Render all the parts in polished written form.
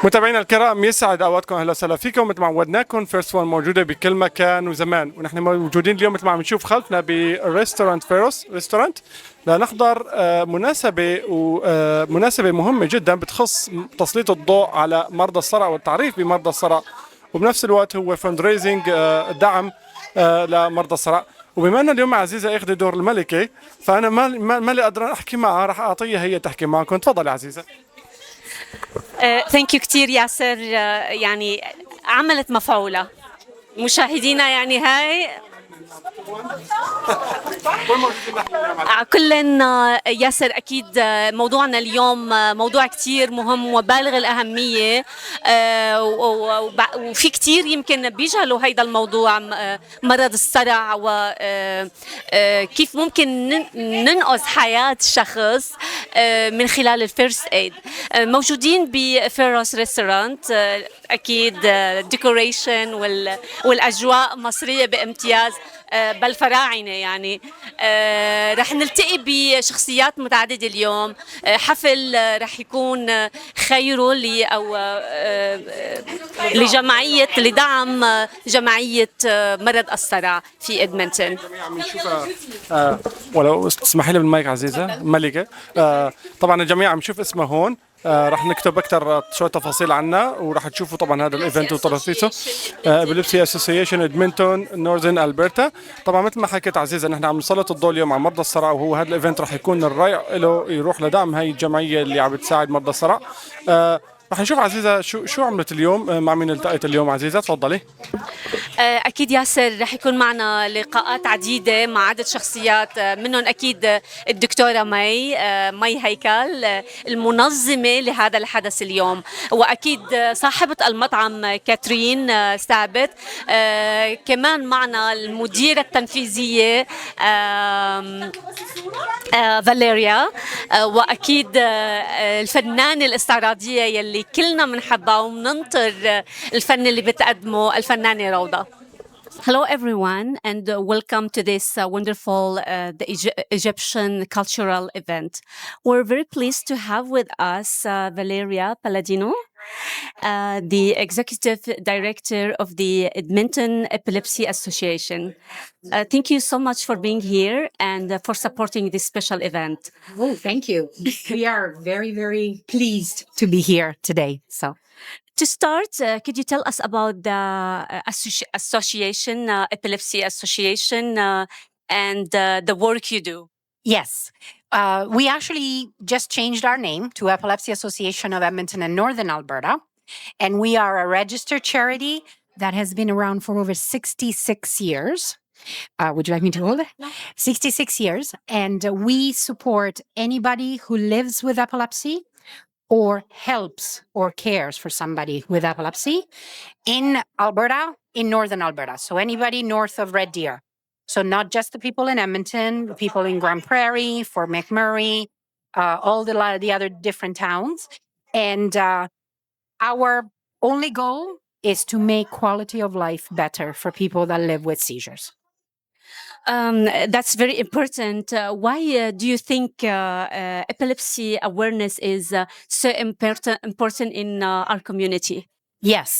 متابعينا الكرام، يسعد اوقاتكم. اهلا وسهلا فيكم. مثل ما عودناكم فيرست وان موجوده بكل مكان وزمان، ونحن موجودين اليوم مثل ما عم نشوف خلفنا بريستورانت فيروس ريستورانت لنحضر مناسبه مهمه جدا بتخص تسليط الضوء على مرضى الصرع والتعريف بمرضى الصرع، وبنفس الوقت هو فند ريزنج دعم لمرضى الصرع. وبما انه اليوم عزيزه اخذ دور الملكه، فانا ما لي قادر احكي معها، راح اعطيها هي تحكي معكم. تفضلي عزيزه. ثانك يو كثير ياسر. يعني عملت مفعولة مشاهدينا. يعني هاي كلنا ياسر أكيد موضوعنا اليوم موضوع كتير مهم وبالغ الأهمية، وفي كتير يمكن بيجهلوا هيدا الموضوع، مرض الصرع، وكيف ممكن ننقذ حياة شخص من خلال الفيرست ايد. موجودين بفيروس ريستورانت، أكيد ديكوريشن والأجواء مصرية بامتياز، بل فراعنة. يعني رح نلتقي بشخصيات متعددة اليوم. حفل رح يكون خيره لجمعية لدعم جمعية مرض الصرع في إدمونتون. ولو تسمحي لي بالمايك عزيزة ملكة. طبعا الجميع عم نشوف اسمها هون. رح نكتب اكثر شويه تفاصيل عنها، ورح تشوفوا طبعا هذا الايفنت وتراثيسه. Epilepsy Association of Edmonton Northern Alberta. طبعا مثل ما حكيت عزيزه، نحن عم نسلط الضوء اليوم على مرضى الصرع، وهو هذا الايفنت رح يكون الريع له يروح لدعم هاي الجمعيه اللي عم بتساعد مرضى الصرع. رح نشوف عزيزه شو عملت اليوم، مع مين التقيت اليوم عزيزه. تفضلي. أكيد ياسر، رح يكون معنا لقاءات عديدة مع عدد شخصيات، منهم أكيد الدكتورة مي هيكل، المنظمة لهذا الحدث اليوم، وأكيد صاحبة المطعم كاترين ثابت. كمان معنا المديرة التنفيذية فاليريا، وأكيد الفنانة الاستعراضية يلي كلنا بنحبها وبننطر الفن اللي بتقدمه، الفنانة روضة. Hello everyone, and welcome to this wonderful the Egyptian cultural event. We're very pleased to have with us Valeria Palladino, the Executive Director of the Edmonton Epilepsy Association. Thank you so much for being here and for supporting this special event. Oh, thank you. We are very, very pleased to be here today. To start, could you tell us about the association, Epilepsy Association, and the work you do? Yes. We actually just changed our name to Epilepsy Association of Edmonton and Northern Alberta. And we are a registered charity that has been around for over 66 years. Would you like me to hold it? No. 66 years. And we support anybody who lives with epilepsy or helps or cares for somebody with epilepsy in Alberta, in Northern Alberta. So anybody north of Red Deer. So not just the people in Edmonton, the people in Grand Prairie, Fort McMurray, all the other different towns. And our only goal is to make quality of life better for people that live with seizures. That's very important. Why do you think epilepsy awareness is so important in our community? Yes,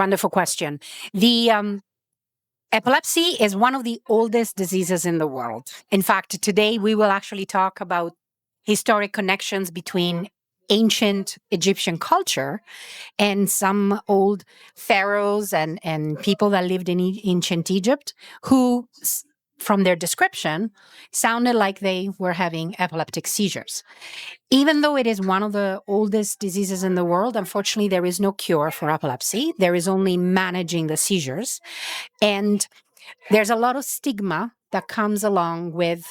wonderful question. The epilepsy is one of the oldest diseases in the world. In fact, today we will actually talk about historic connections between ancient Egyptian culture and some old pharaohs and people that lived in ancient Egypt who, from their description, sounded like they were having epileptic seizures. Even though it is one of the oldest diseases in the world, unfortunately, there is no cure for epilepsy. There is only managing the seizures. And there's a lot of stigma that comes along with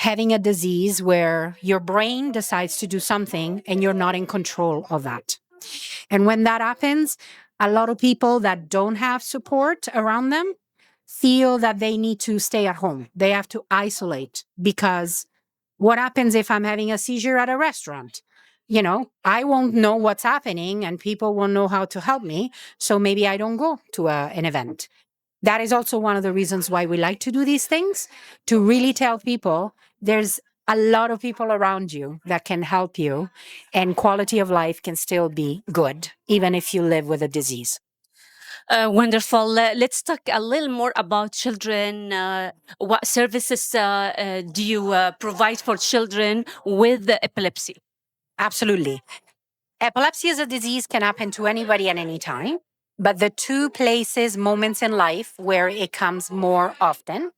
having a disease where your brain decides to do something and you're not in control of that. And when that happens, a lot of people that don't have support around them feel that they need to stay at home. They have to isolate, because what happens if I'm having a seizure at a restaurant? You know, I won't know what's happening and people won't know how to help me. So maybe I don't go to an event. That is also one of the reasons why we like to do these things, to really tell people there's a lot of people around you that can help you, and quality of life can still be good, even if you live with a disease. Wonderful. Let's talk a little more about children. What services do you provide for children with epilepsy? Absolutely. Epilepsy as a disease can happen to anybody at any time, but the two places, moments in life where it comes more often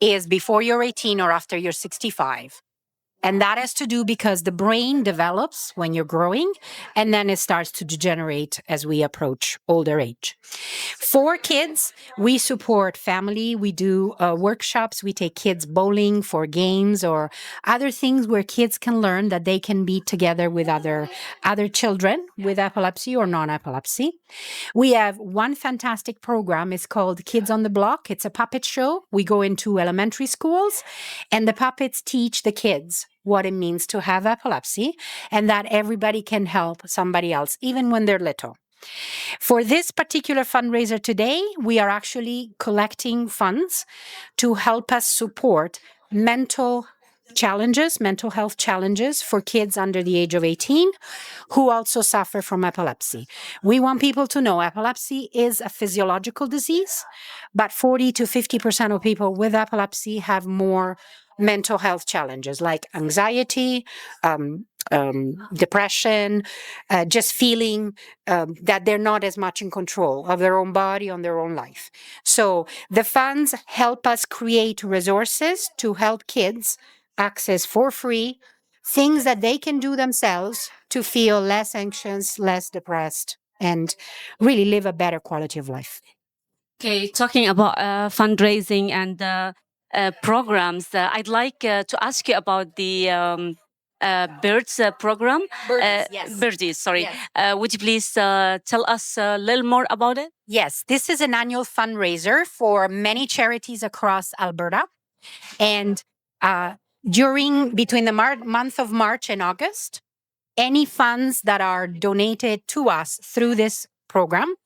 is before you're 18 or after you're 65. And that has to do because the brain develops when you're growing, and then it starts to degenerate as we approach older age. For kids, we support family. We do workshops. We take kids bowling for games or other things where kids can learn that they can be together with other children with epilepsy or non-epilepsy. We have one fantastic program. It's called Kids on the Block. It's a puppet show. We go into elementary schools, and the puppets teach the kids what it means to have epilepsy and that everybody can help somebody else, even when they're little. For this particular fundraiser today, we are actually collecting funds to help us support mental health challenges for kids under the age of 18 who also suffer from epilepsy. We want people to know epilepsy is a physiological disease, but 40 to 50% of people with epilepsy have more mental health challenges like anxiety, depression, just feeling that they're not as much in control of their own body, on their own life. So the funds help us create resources to help kids access for free things that they can do themselves to feel less anxious, less depressed, and really live a better quality of life. Okay, talking about fundraising and programs, I'd like to ask you about the birds program. Birdies, sorry. Yes. Would you please tell us a little more about it? Yes, this is an annual fundraiser for many charities across Alberta. And between the month of March and August, any funds that are donated to us through this program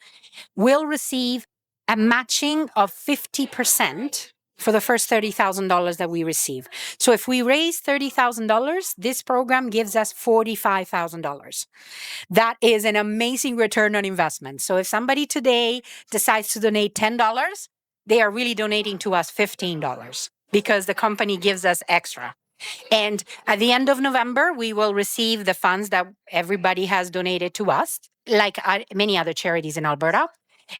will receive a matching of 50% for the first $30,000 that we receive. So if we raise $30,000, this program gives us $45,000. That is an amazing return on investment. So if somebody today decides to donate $10, they are really donating to us $15 because the company gives us extra. And at the end of November, we will receive the funds that everybody has donated to us, like many other charities in Alberta.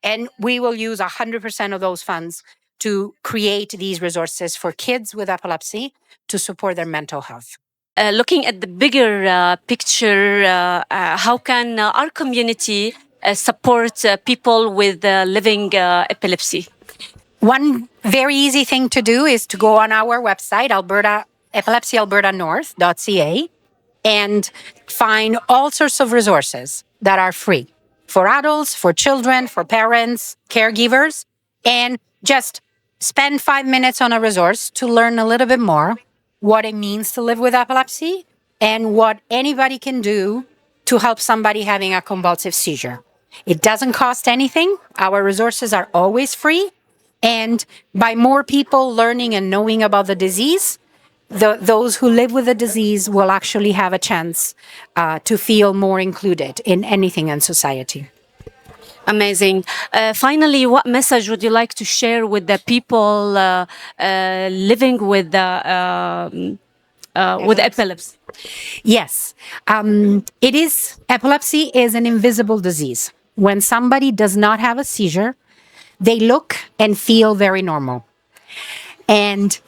And we will use 100% of those funds to create these resources for kids with epilepsy to support their mental health. Looking at the bigger picture, how can our community support people with living epilepsy? One very easy thing to do is to go on our website, epilepsyalbertanorth.ca, and find all sorts of resources that are free for adults, for children, for parents, caregivers, and just spend 5 minutes on a resource to learn a little bit more what it means to live with epilepsy and what anybody can do to help somebody having a convulsive seizure. It doesn't cost anything. Our resources are always free. And by more people learning and knowing about the disease, those who live with the disease will actually have a chance to feel more included in anything in society. Amazing. Finally, what message would you like to share with the people living with epilepsy? Yes, epilepsy is an invisible disease. When somebody does not have a seizure, they look and feel very normal. And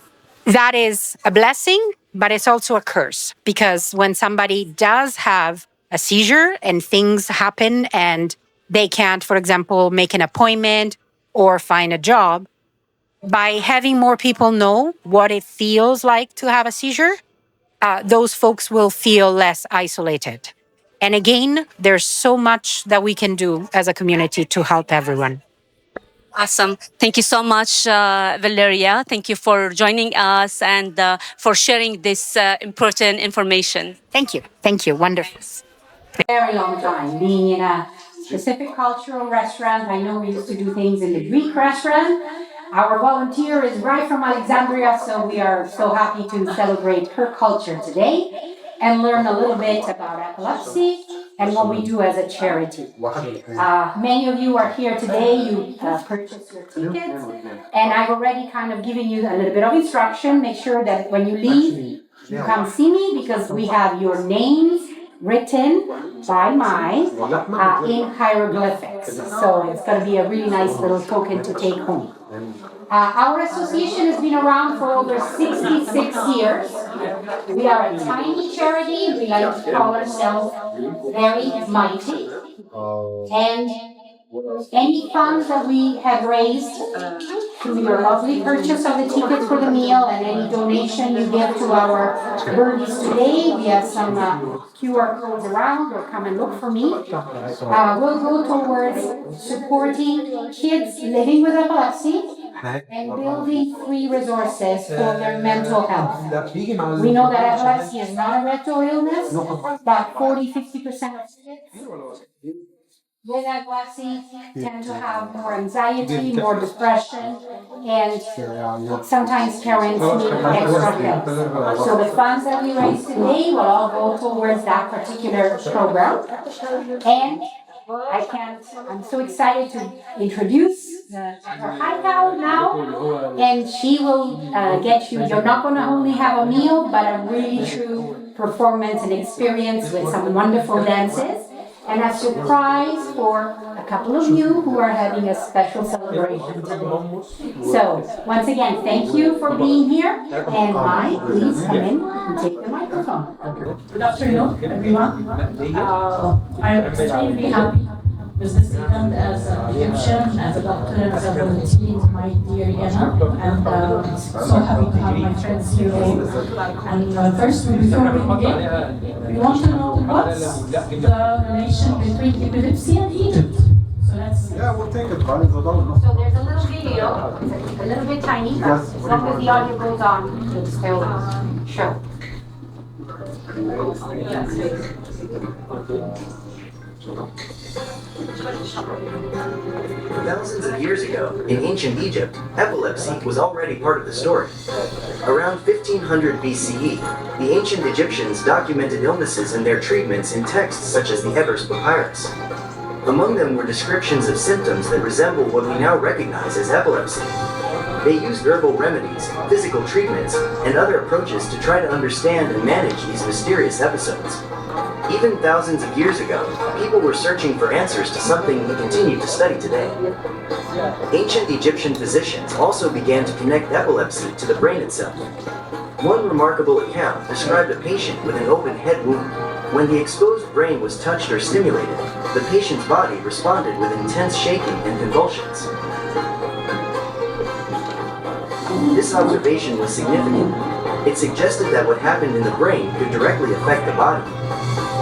that is a blessing, but it's also a curse, because when somebody does have a seizure and things happen and they can't, for example, make an appointment or find a job, by having more people know what it feels like to have a seizure, those folks will feel less isolated. And again, there's so much that we can do as a community to help everyone. Awesome. Thank you so much, Valeria. Thank you for joining us and for sharing this important information. Thank you. Thank you. Wonderful. Very long time being in a specific cultural restaurant. I know we used to do things in the Greek restaurant, Our volunteer is right from Alexandria, so we are so happy to celebrate her culture today and learn a little bit about epilepsy and what we do as a charity. Many of you are here today, you purchased your tickets, and I've already kind of given you a little bit of instruction. Make sure that when you leave, you come see me because we have your names written by in hieroglyphics. So it's going to be a really nice little token to take home. Our association has been around for over 66 years. We are a tiny charity. We like to call ourselves very mighty. And any funds that we have raised through your lovely purchase of the tickets for the meal and any donation you give to our birdies today, we have some QR codes around, or come and look for me. We'll go towards supporting kids living with epilepsy and building free resources for their mental health. We know that epilepsy is not a mental illness, but 40-50% of kids with epilepsy tend to have more anxiety, more depression, and sometimes parents need extra help. So the funds that we raise today will all go towards that particular program. And I'm so excited to introduce her hideout now, and she will get you, you're not going to only have a meal, but a really true performance and experience with some wonderful dances. And a surprise for a couple of you who are having a special celebration today. So, once again, thank you for being here. And Mike, please come in and take the microphone. Good afternoon, everyone. I'm extremely happy with this event as an Egyptian, as a doctor, as a volunteer in my dear EAENA, and so happy to have my friends here all. And first, before we begin, we want to know what's the relation between epilepsy and Egypt. So let's. Yeah, we'll take it. So there's a little video, it's a little bit tiny, but as long as the audio goes on, it'll still show. Thousands of years ago, in ancient Egypt, epilepsy was already part of the story. Around 1500 BCE, the ancient Egyptians documented illnesses and their treatments in texts such as the Ebers Papyrus. Among them were descriptions of symptoms that resemble what we now recognize as epilepsy. They used herbal remedies, physical treatments, and other approaches to try to understand and manage these mysterious episodes. Even thousands of years ago, people were searching for answers to something we continue to study today. Ancient Egyptian physicians also began to connect epilepsy to the brain itself. One remarkable account described a patient with an open head wound. When the exposed brain was touched or stimulated, the patient's body responded with intense shaking and convulsions. This observation was significant. It suggested that what happened in the brain could directly affect the body.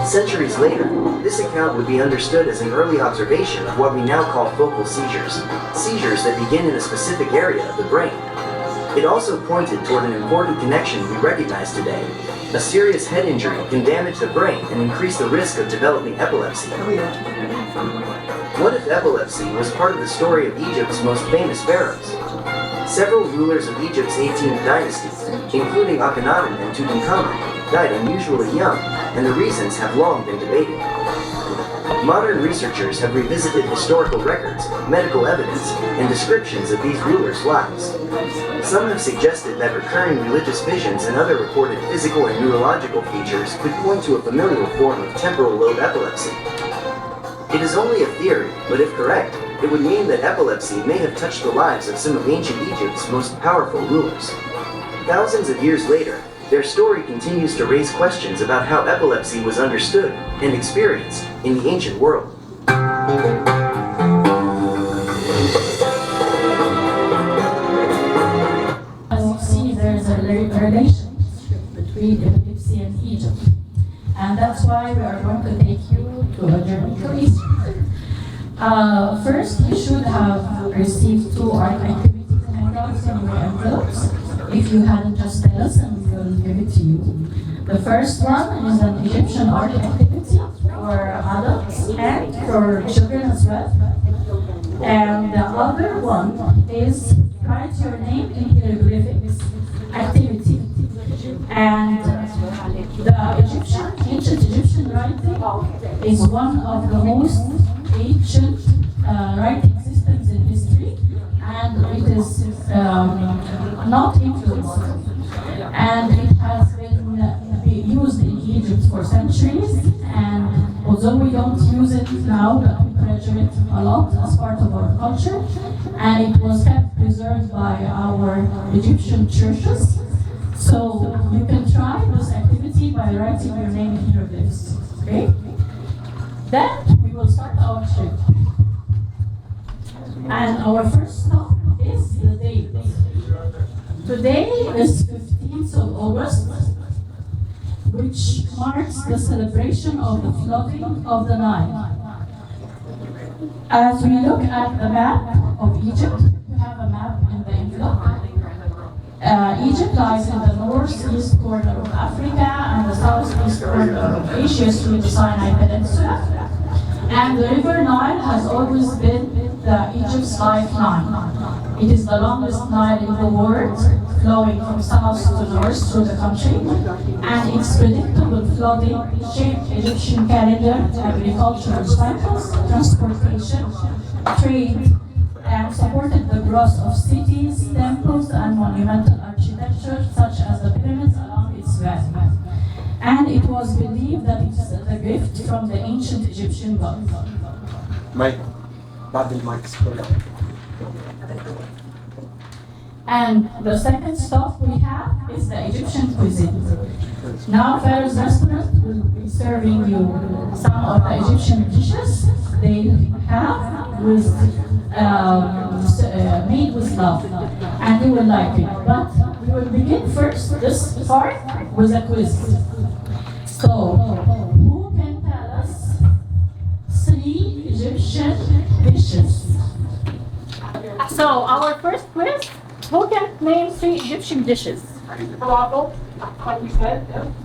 Centuries later, this account would be understood as an early observation of what we now call focal seizures, seizures that begin in a specific area of the brain. It also pointed toward an important connection we recognize today. A serious head injury can damage the brain and increase the risk of developing epilepsy. What if epilepsy was part of the story of Egypt's most famous pharaohs? Several rulers of Egypt's 18th dynasty, including Akhenaten and Tutankhamun, died unusually young, and the reasons have long been debated. Modern researchers have revisited historical records, medical evidence, and descriptions of these rulers' lives. Some have suggested that recurring religious visions and other reported physical and neurological features could point to a familial form of temporal lobe epilepsy. It is only a theory, but if correct, it would mean that epilepsy may have touched the lives of some of ancient Egypt's most powerful rulers. Thousands of years later, their story continues to raise questions about how epilepsy was understood and experienced in the ancient world. As you see, there's a relationship between epilepsy and Egypt. And that's why we are going to take you to a journey to Egypt. First, you should have received 2 art activities handouts in your envelopes. If you hadn't, just tell us and we will give it to you. The first one is an Egyptian art activity for adults and for children as well. And the other one is write your name in hieroglyphics activity. And the ancient Egyptian writing is one of the most ancient writing systems in history, and it is not influenced. And it has been used in Egypt for centuries, and although we don't use it now, but we treasure it a lot as part of our culture, and it was kept preserved by our Egyptian churches. So you can try this activity by writing your name in hieroglyphs. Okay? Then we will start our trip. And our first stop is the date. Today is 15th of August, which marks the celebration of the flooding of the Nile. As we look at the map of Egypt, we have a map in the envelope. Egypt lies in the northeast corner of Africa and the southeast corner of Asia through the Sinai Peninsula. And the river Nile has always been Egypt's lifeline. It is the longest Nile in the world, flowing from south to north through the country, and its predictable flooding shaped Egyptian calendar, agricultural cycles, transportation, trade, and supported the growth of cities, temples, and monumental architecture such as the pyramids along its valley. And it was believed that it is a gift from the ancient Egyptian gods. And the second stop we have is the Egyptian cuisine. Now Pharaoh's restaurant will be serving you some of the Egyptian dishes they have with made with love, and you will like it. But we will begin first this part with a quiz. So, who can tell us 3 Egyptian dishes? So, our first quiz, who can name 3 Egyptian dishes?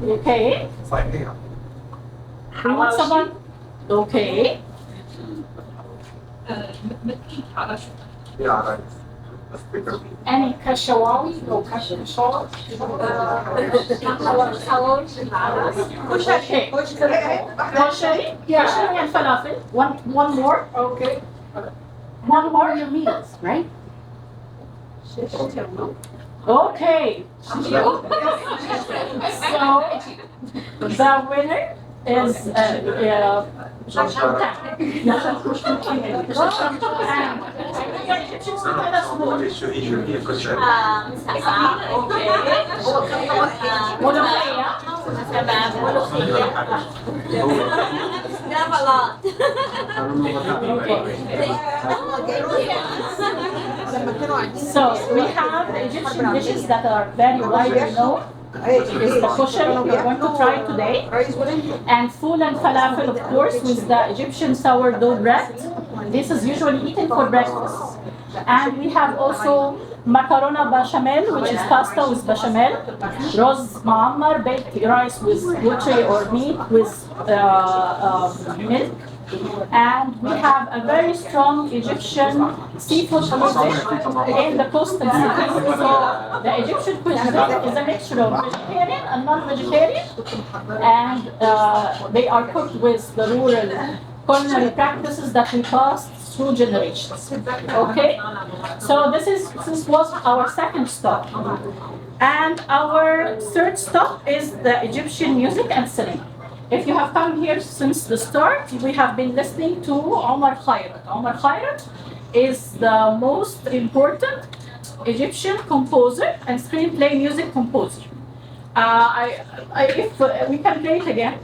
Okay. We want someone? Okay. Any kashawawi or kashawawi? Koshari? Koshari and falafel. One more? Okay. One more your meals, right? Okay. So the winner is So we have Egyptian dishes that are very widely known. Is the kosher we're going to try today, and full and falafel, of course, with the Egyptian sourdough bread. This is usually eaten for breakfast. And we have also macarona bechamel, which is pasta with bechamel, roz ma'ammar, baked rice with poultry or meat with milk. And we have a very strong Egyptian seafood cuisine in the coastal cities. So the Egyptian cuisine is a mixture of vegetarian and non-vegetarian, and they are cooked with the rural culinary practices that we passed through generations. Okay, so this was our second stop, and our third stop is the Egyptian music and cinema. If you have come here since the start, we have been listening to Omar Khayrat. Omar Khayrat is the most important Egyptian composer and screenplay music composer. If we can play it again,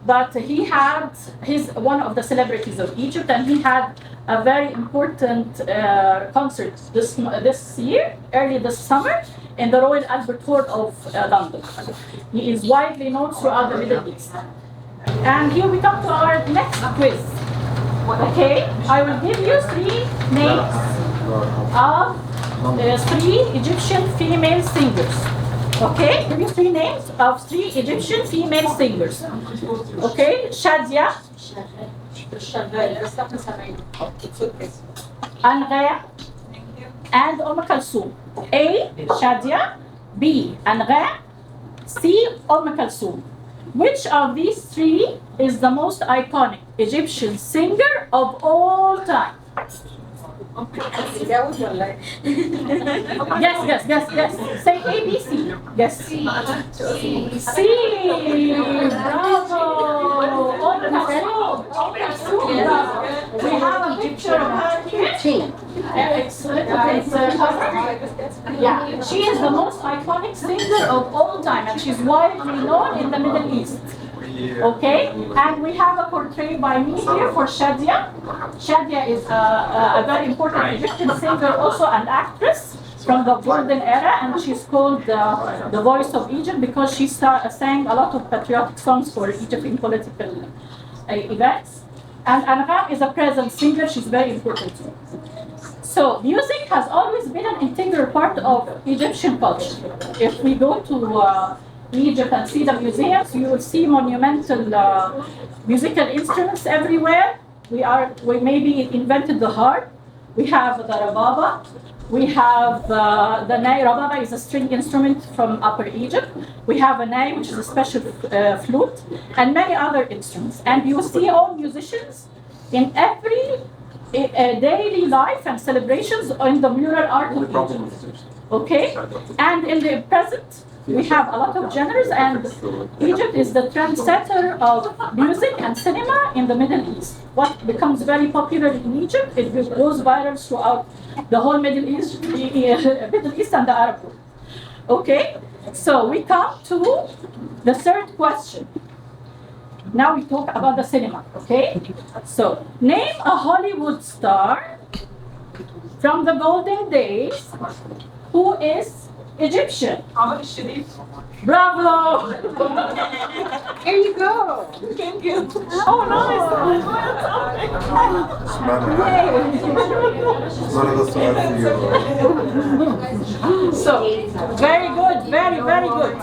but he's one of the celebrities of Egypt, and he had a very important concert this year, early this summer, in the Royal Albert Hall of London. He is widely known throughout the Middle East. And here we come to our next quiz. Okay, I will give you 3 names of 3 Egyptian female singers. Okay, give you 3 names of 3 Egyptian female singers. Okay, Shadia, Anghea, and Kulthum. A. Shadia, B. Angham, C. Kulthum. Which of these three is the most iconic Egyptian singer of all time? Yes. Say A, B, C. Yes. C. Bravo. We have a picture of her here. Excellent. Yeah, she is the most iconic singer of all time, and she's widely known in the Middle East. Okay, and we have a portrait by me here for Shadia. Shadia is a very important Egyptian singer, also an actress from the golden era, and she's called the voice of Egypt because she sang a lot of patriotic songs for Egyptian political events. And Angham is a present singer, she's very important. So music has always been an integral part of Egyptian culture. If we go to Egypt and see the museums, you will see monumental musical instruments everywhere. We maybe invented the harp. We have the rababa. We have the ney. Rababa is a string instrument from Upper Egypt. We have a ney, which is a special flute, and many other instruments. And you will see all musicians in every daily life and celebrations in the mural art of Egypt. Okay? And in the present, we have a lot of genres, and Egypt is the trendsetter of music and cinema in the Middle East. What becomes very popular in Egypt, it goes viral throughout the whole Middle East and the Arab world. Okay, so we come to the third question. Now we talk about the cinema, okay? So, name a Hollywood star from the golden days who is Egyptian. Bravo! Here you go. Thank you. Oh, nice. So, very good, very good.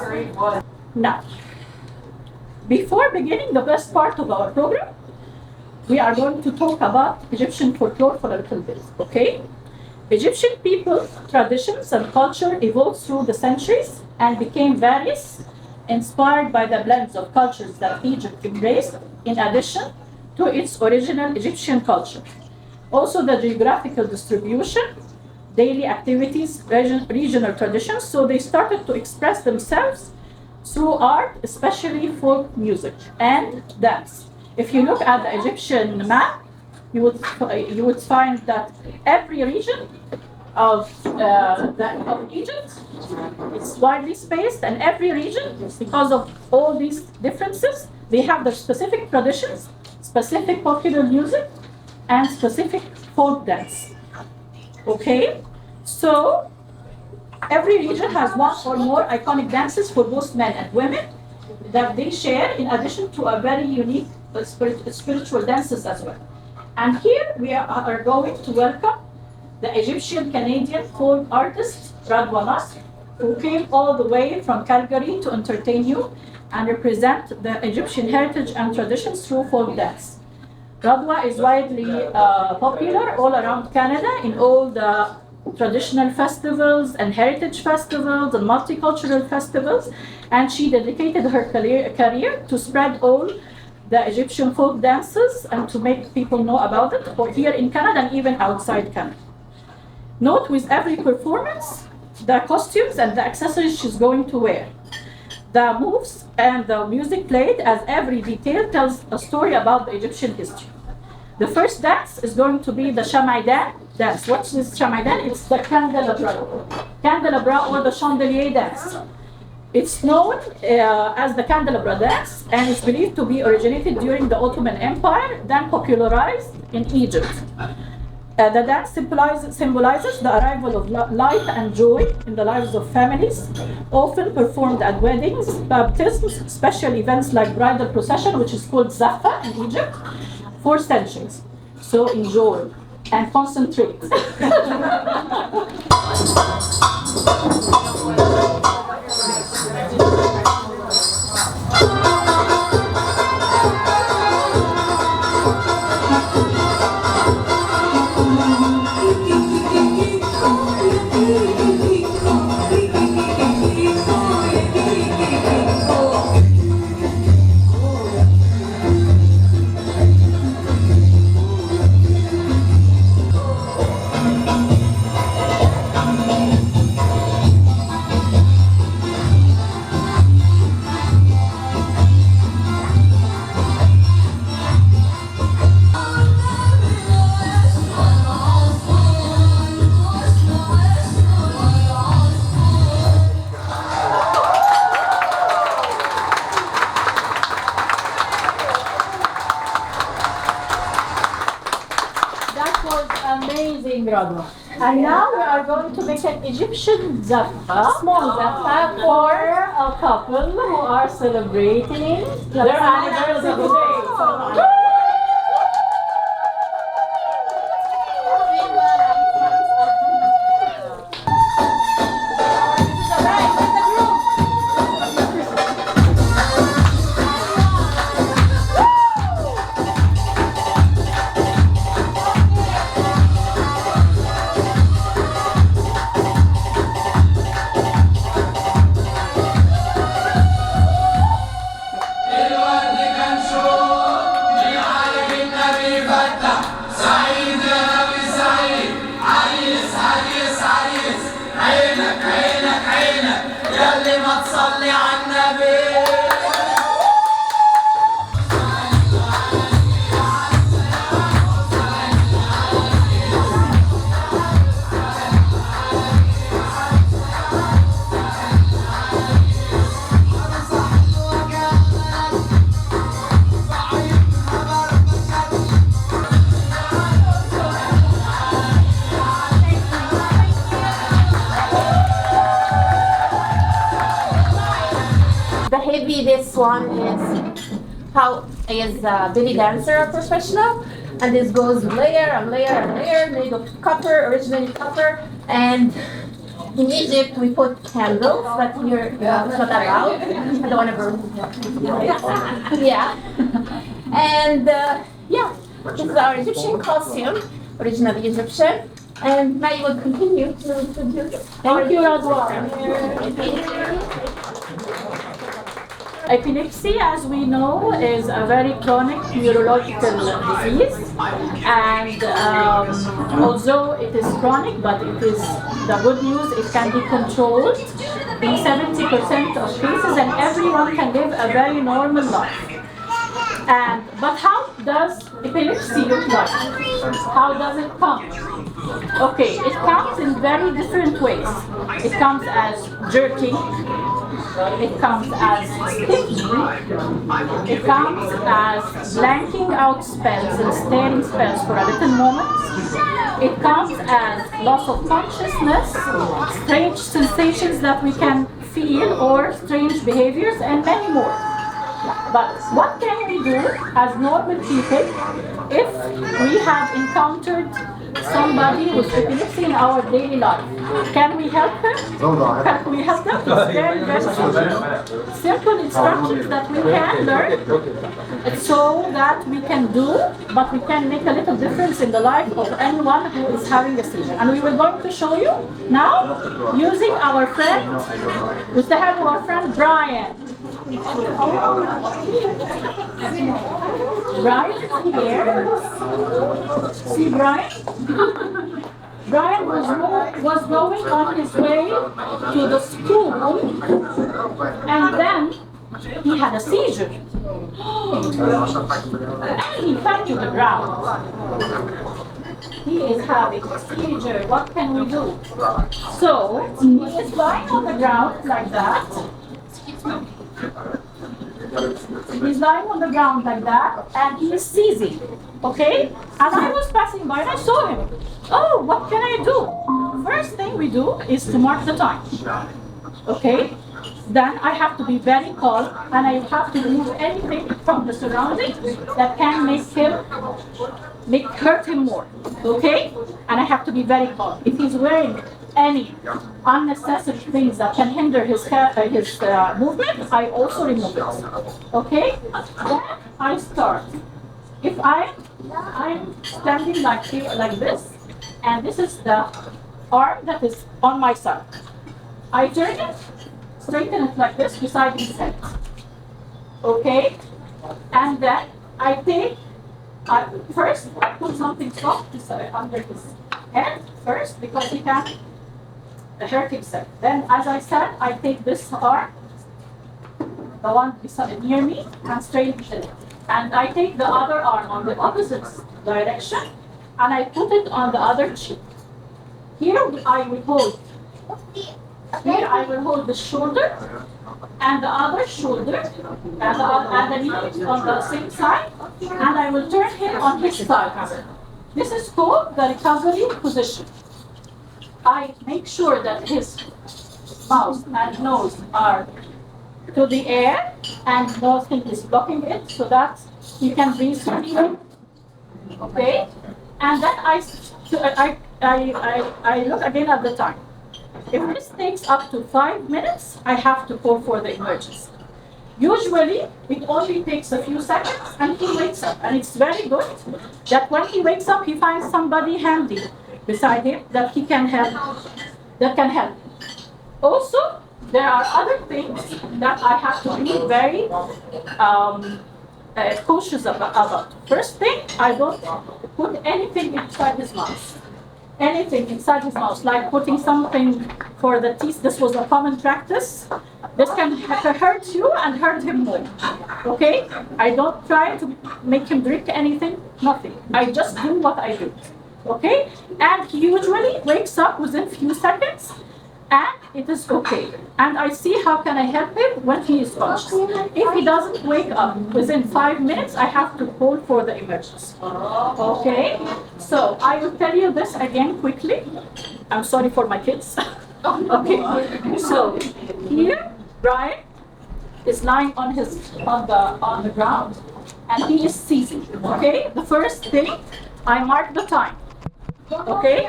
Now, before beginning the best part of our program, we are going to talk about Egyptian folklore for a little bit, okay? Egyptian people, traditions, and culture evolved through the centuries and became various, inspired by the blends of cultures that Egypt embraced, in addition to its original Egyptian culture. Also, the geographical distribution, daily activities, regional traditions, so they started to express themselves through art, especially folk music and dance. If you look at the Egyptian map, you would find that every region of Egypt is widely spaced, and every region, because of all these differences, they have their specific traditions, specific popular music, and specific folk dance. Okay, so every region has one or more iconic dances for both men and women that they share, in addition to a very unique spiritual dances as well. And here we are going to welcome the Egyptian-Canadian folk artist Radwa Nasr, who came all the way from Calgary to entertain you and represent the Egyptian heritage and traditions through folk dance. Radwa is widely popular all around Canada in all the traditional festivals and heritage festivals and multicultural festivals, and she dedicated her career to spread all the Egyptian folk dances and to make people know about it, or here in Canada and even outside Canada. Note with every performance, the costumes and the accessories she's going to wear, the moves and the music played, as every detail tells a story about the Egyptian history. The first dance is going to be the Shamaidan dance. What's this Shamaidan? It's the candelabra or the chandelier dance. It's known as the candelabra dance, and it's believed to be originated during the Ottoman Empire, then popularized in Egypt. The dance symbolizes the arrival of light and joy in the lives of families, often performed at weddings, baptisms, special events like bridal procession, which is called Zaffa in Egypt, for centuries. So enjoy and concentrate. Radwa. And now we are going to make an Egyptian zaffa, small zaffa, for a couple who are celebrating their anniversary today. This one is belly dancer, a professional, and this goes layer and layer and layer made of copper, originally copper. And in Egypt we put candles, but here it's not allowed. I don't want to burn. Yeah. And yeah, this is our Egyptian costume, originally Egyptian. And now you will continue to do. Thank you, Radwa. Epilepsy, as we know, is a very chronic neurological disease, and although it is chronic, but it is the good news, it can be controlled in 70% of cases, and everyone can live a very normal life. But how does epilepsy look like? How does it come? Okay, it comes in very different ways. It comes as jerking. It comes as stiffening. It comes as blanking out spells and staring spells for a little moment. It comes as loss of consciousness, strange sensations that we can feel, or strange behaviors, and many more. But what can we do as normal people if we have encountered somebody with epilepsy in our daily life? Can we help him? Can we help them? It's very, very simple. Simple instructions that we can learn so that we can do, but we can make a little difference in the life of anyone who is having a seizure. And we will going to show you now using our friend, with the help of our friend Brian. Brian here. See Brian? Brian was going on his way to the school, and then he had a seizure. And he fell to the ground. He is having a seizure. What can we do? So he is lying on the ground like that. He's lying on the ground like that, and he is seizing. Okay? And I was passing by and I saw him. Oh, what can I do? First thing we do is to mark the time. Okay? Then I have to be very calm, and I have to remove anything from the surroundings that can hurt him more. Okay? And I have to be very calm. If he's wearing any unnecessary things that can hinder his movement, I also remove it. Okay? Then I start. If I'm standing like here, like this, and this is the arm that is on my side. I turn it, straighten it like this beside his head. Okay? And then I take, first I put something soft under his head first, because he can hurt himself. Then, as I said, I take this arm, the one beside near me, and straighten it. And I take the other arm on the opposite direction, and I put it on the other cheek. Here I will hold. Here I will hold the shoulder, and the other shoulder, and the knee on the same side, and I will turn him on his side. This is called the recovery position. I make sure that his mouth and nose are to the air and nothing is blocking it so that he can breathe freely. Okay? And then I look again at the time. If this takes up to 5 minutes, I have to call for the emergency. Usually, it only takes a few seconds and he wakes up. And it's very good that when he wakes up, he finds somebody handy beside him that he can help, that can help. Also, there are other things that I have to be very cautious about. First thing, I don't put anything inside his mouth. Anything inside his mouth, like putting something for the teeth. This was a common practice. This can hurt you and hurt him more. Okay? I don't try to make him drink anything, nothing. I just do what I do. Okay? And he usually wakes up within few seconds and it is okay. And I see how can I help him when he is conscious. If he doesn't wake up within 5 minutes, I have to call for the emergency. Okay? So I will tell you this again quickly. I'm sorry for my kids. Okay. So here, Brian is lying on the ground and he is seizing. Okay? The first thing, I mark the time. Okay?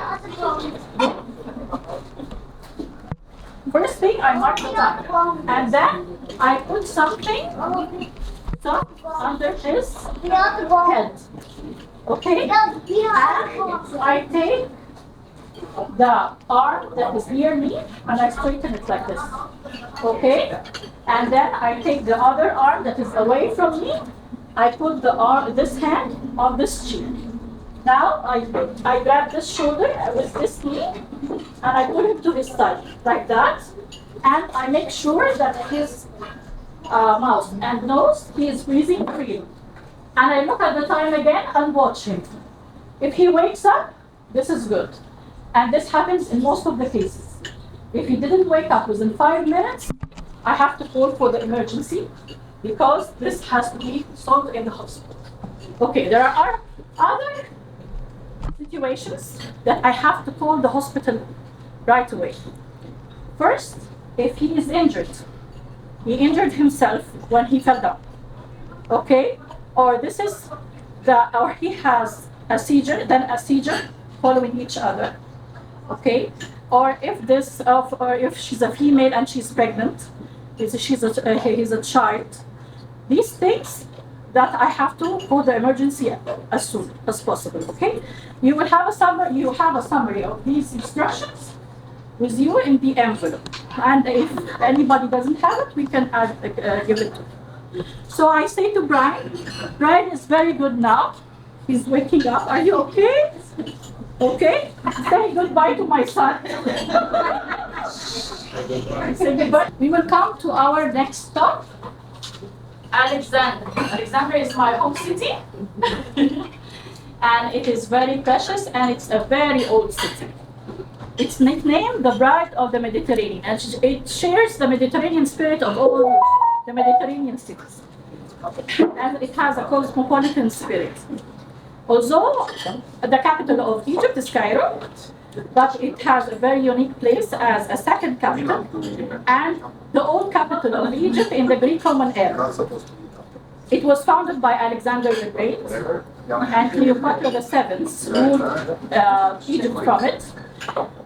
First thing, I mark the time, and then I put something under his head. Okay? And I take the arm that is near me and I straighten it like this. Okay? And then I take the other arm that is away from me. I put this hand on this cheek. Now I grab this shoulder with this knee and I put him to his side like that, and I make sure that his mouth and nose, he is breathing freely. And I look at the time again and watch him. If he wakes up, this is good. And this happens in most of the cases. If he didn't wake up within 5 minutes, I have to call for the emergency because this has to be solved in the hospital. Okay, there are other situations that I have to call the hospital right away. First, if he is injured, he injured himself when he fell down. Okay? Or or he has a seizure, then a seizure following each other. Okay? Or if she's a female and she's pregnant, he's a child. These things that I have to call the emergency as soon as possible. Okay? You will have a summary of these instructions with you in the envelope. And if anybody doesn't have it, we can give it to you. So I say to Brian is very good now. He's waking up. Are you okay? Okay? Say goodbye to my son. Say goodbye. We will come to our next stop. Alexander. Alexander is my home city. And it is very precious and it's a very old city. It's nicknamed the Bride of the Mediterranean, and it shares the Mediterranean spirit of all the Mediterranean cities. And it has a cosmopolitan spirit. Although the capital of Egypt is Cairo, but it has a very unique place as a second capital, and the old capital of Egypt in the Greek Roman era. It was founded by Alexander the Great, and Cleopatra VII ruled Egypt from it.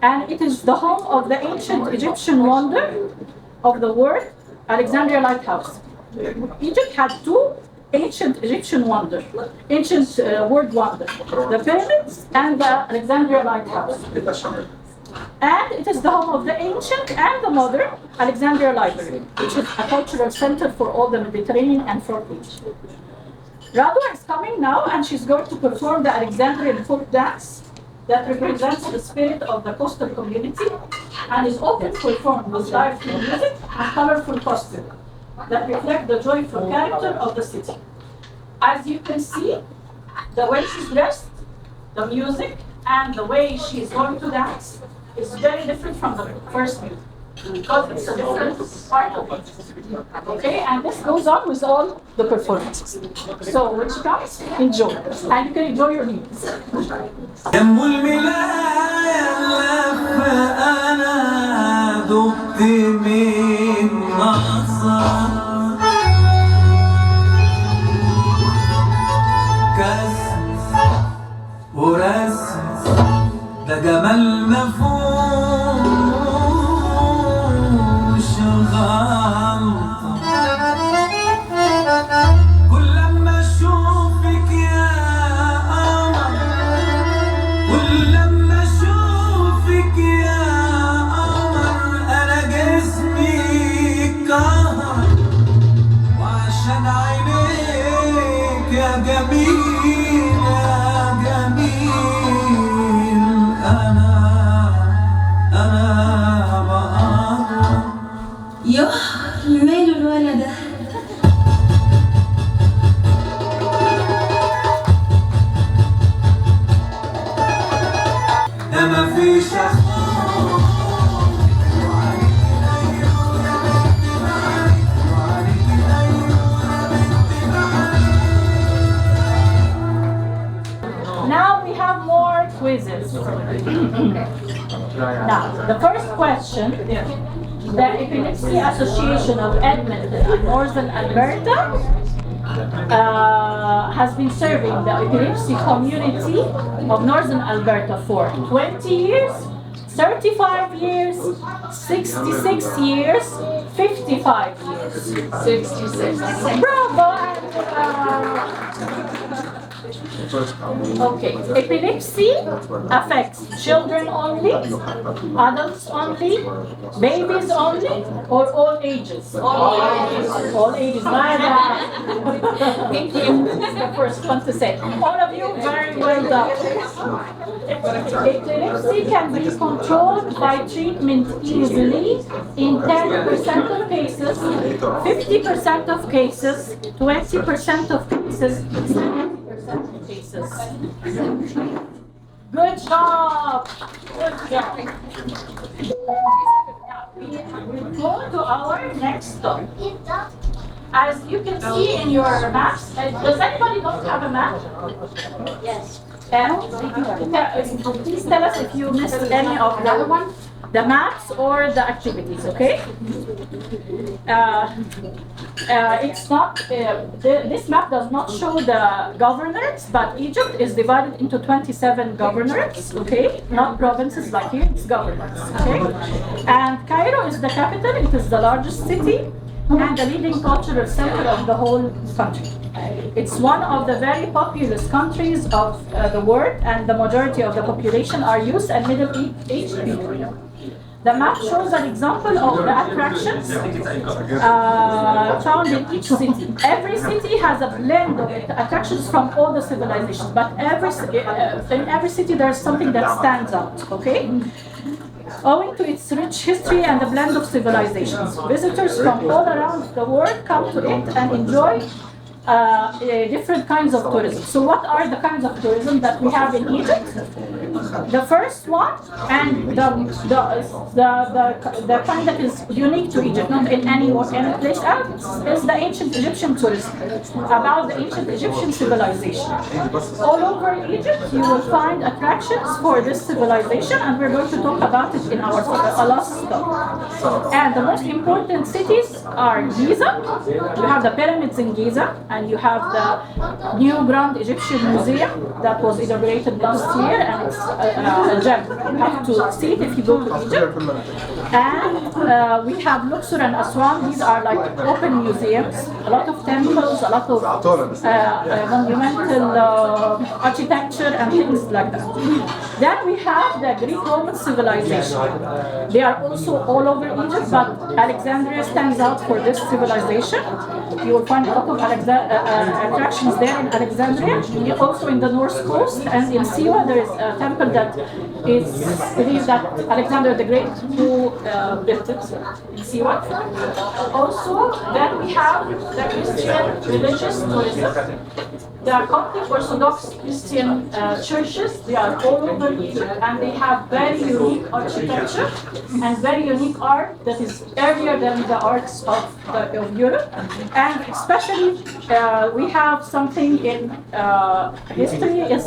And it is the home of the ancient Egyptian wonder of the world, Alexandria Lighthouse. Egypt had two ancient Egyptian wonders, ancient world wonders, the pyramids and the Alexandria Lighthouse. And it is the home of the ancient and the modern Alexandria Library, which is a cultural center for all the Mediterranean and for Egypt. Radwa is coming now, and she's going to perform the Alexandrian folk dance that represents the spirit of the coastal community and is often performed with lively music and colorful costumes that reflect the joyful character of the city. As you can see, the way she's dressed, the music, and the way she's going to dance is very different from the first music. because it's a different part of it. Okay, and this goes on with all the performances. So when she comes, enjoy, and you can enjoy your meals. دم الملاية لفة أنا ذقت من نصر كسر ورسم ده جمال مفهوش غلطة كل لما أشوفك يا قمر كل لما أشوفك يا قمر أنا جسمي كهر وعشان عينيك يا جميل يا جميل أنا بقرب يوه ماله الولد ده ده مفيش Now we have more quizzes. Now, the first question, the Epilepsy Association of Edmonton in Northern Alberta has been serving the epilepsy community of Northern Alberta for 20 years, 35 years, 66 years, 55 years. 66. Bravo! Okay, epilepsy affects children only, adults only, babies only, or all ages? All ages. All ages. Thank you. This is the first one to say. All of you, very well done. Epilepsy can be controlled by treatment easily in 10% of cases, 50% of cases, 20% of cases, 70% of cases. Good job! Good job! We go to our next stop. As you can see in your maps, does anybody not have a map? Yes. Please tell us if you missed any of the maps or the activities, okay? It's not, this map does not show the governorates, but Egypt is divided into 27 governorates, okay? Not provinces like here, it's governorates, okay? And Cairo is the capital, it is the largest city and the leading cultural center of the whole country. It's one of the very populous countries of the world, and the majority of the population are youth and middle-aged people. The map shows an example of the attractions found in each city. Every city has a blend of attractions from all the civilizations, but in every city there's something that stands out, okay? Owing to its rich history and the blend of civilizations, visitors from all around the world come to it and enjoy different kinds of tourism. So what are the kinds of tourism that we have in Egypt? The first one, and the kind that is unique to Egypt, not in any place else, is the ancient Egyptian tourism, about the ancient Egyptian civilization. All over Egypt, you will find attractions for this civilization, and we're going to talk about it in our last stop. And the most important cities are Giza. You have the pyramids in Giza, and you have the new Grand Egyptian Museum that was inaugurated last year, and it's a gem. You have to see it if you go to Egypt. And we have Luxor and Aswan. These are like open museums, a lot of temples, a lot of monumental architecture and things like that. Then we have the Greek-Roman civilization. They are also all over Egypt, but Alexandria stands out for this civilization. You will find a lot of attractions there in Alexandria. Also in the North Coast and in Siwa, there is a temple that is believed that Alexander the Great who built. located in Siwa. Also, then we have the Christian religious tourism. There are Coptic Orthodox Christian churches. They are all over Egypt, and they have very unique architecture and very unique art that is earlier than the arts of Europe. And especially, we have something in history is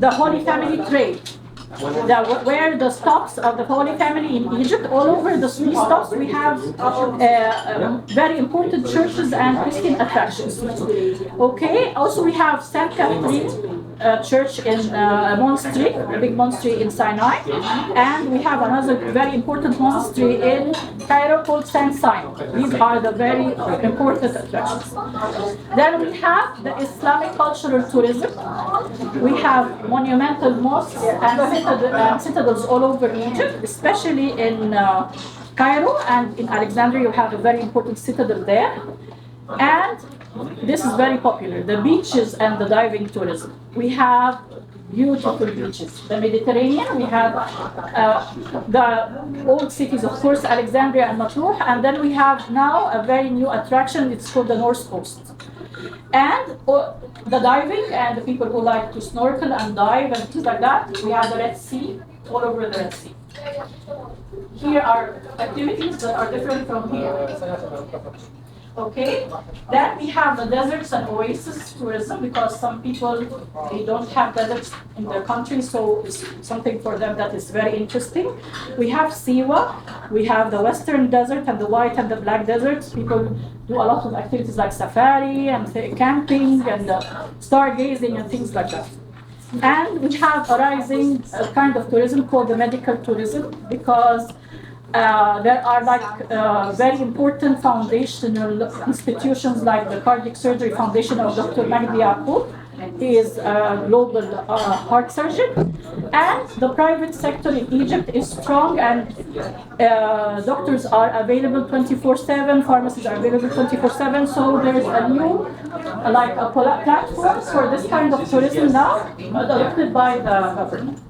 the Holy Family trade. Where the stops of the Holy Family in Egypt, all over the three stops, we have very important churches and Christian attractions. Okay, also we have Saint Catherine church in a monastery, a big monastery in Sinai, and we have another very important monastery in Cairo called Saint Simon. These are the very important attractions. Then we have the Islamic cultural tourism. We have monumental mosques and citadels all over Egypt, especially in Cairo and in Alexandria. You have a very important citadel there. And this is very popular, the beaches and the diving tourism. We have beautiful beaches. The Mediterranean, we have the old cities, of course, Alexandria and Matruh, and then we have now a very new attraction, it's called the North Coast. And the diving and the people who like to snorkel and dive and things like that, we have the Red Sea, all over the Red Sea. Here are activities that are different from here. Okay, then we have the deserts and oasis tourism, because some people, they don't have deserts in their country, so it's something for them that is very interesting. We have Siwa, we have the Western Desert and the White and the Black Deserts. People do a lot of activities like safari and camping and stargazing and things like that. And we have a rising kind of tourism called the medical tourism, because there are very important foundational institutions like the Cardiac Surgery Foundation of Dr. Magdi Yaqub. He is a global heart surgeon. And the private sector in Egypt is strong, and doctors are available 24/7, pharmacies are available 24/7. So there's a new, platform for this kind of tourism now, adopted by the government.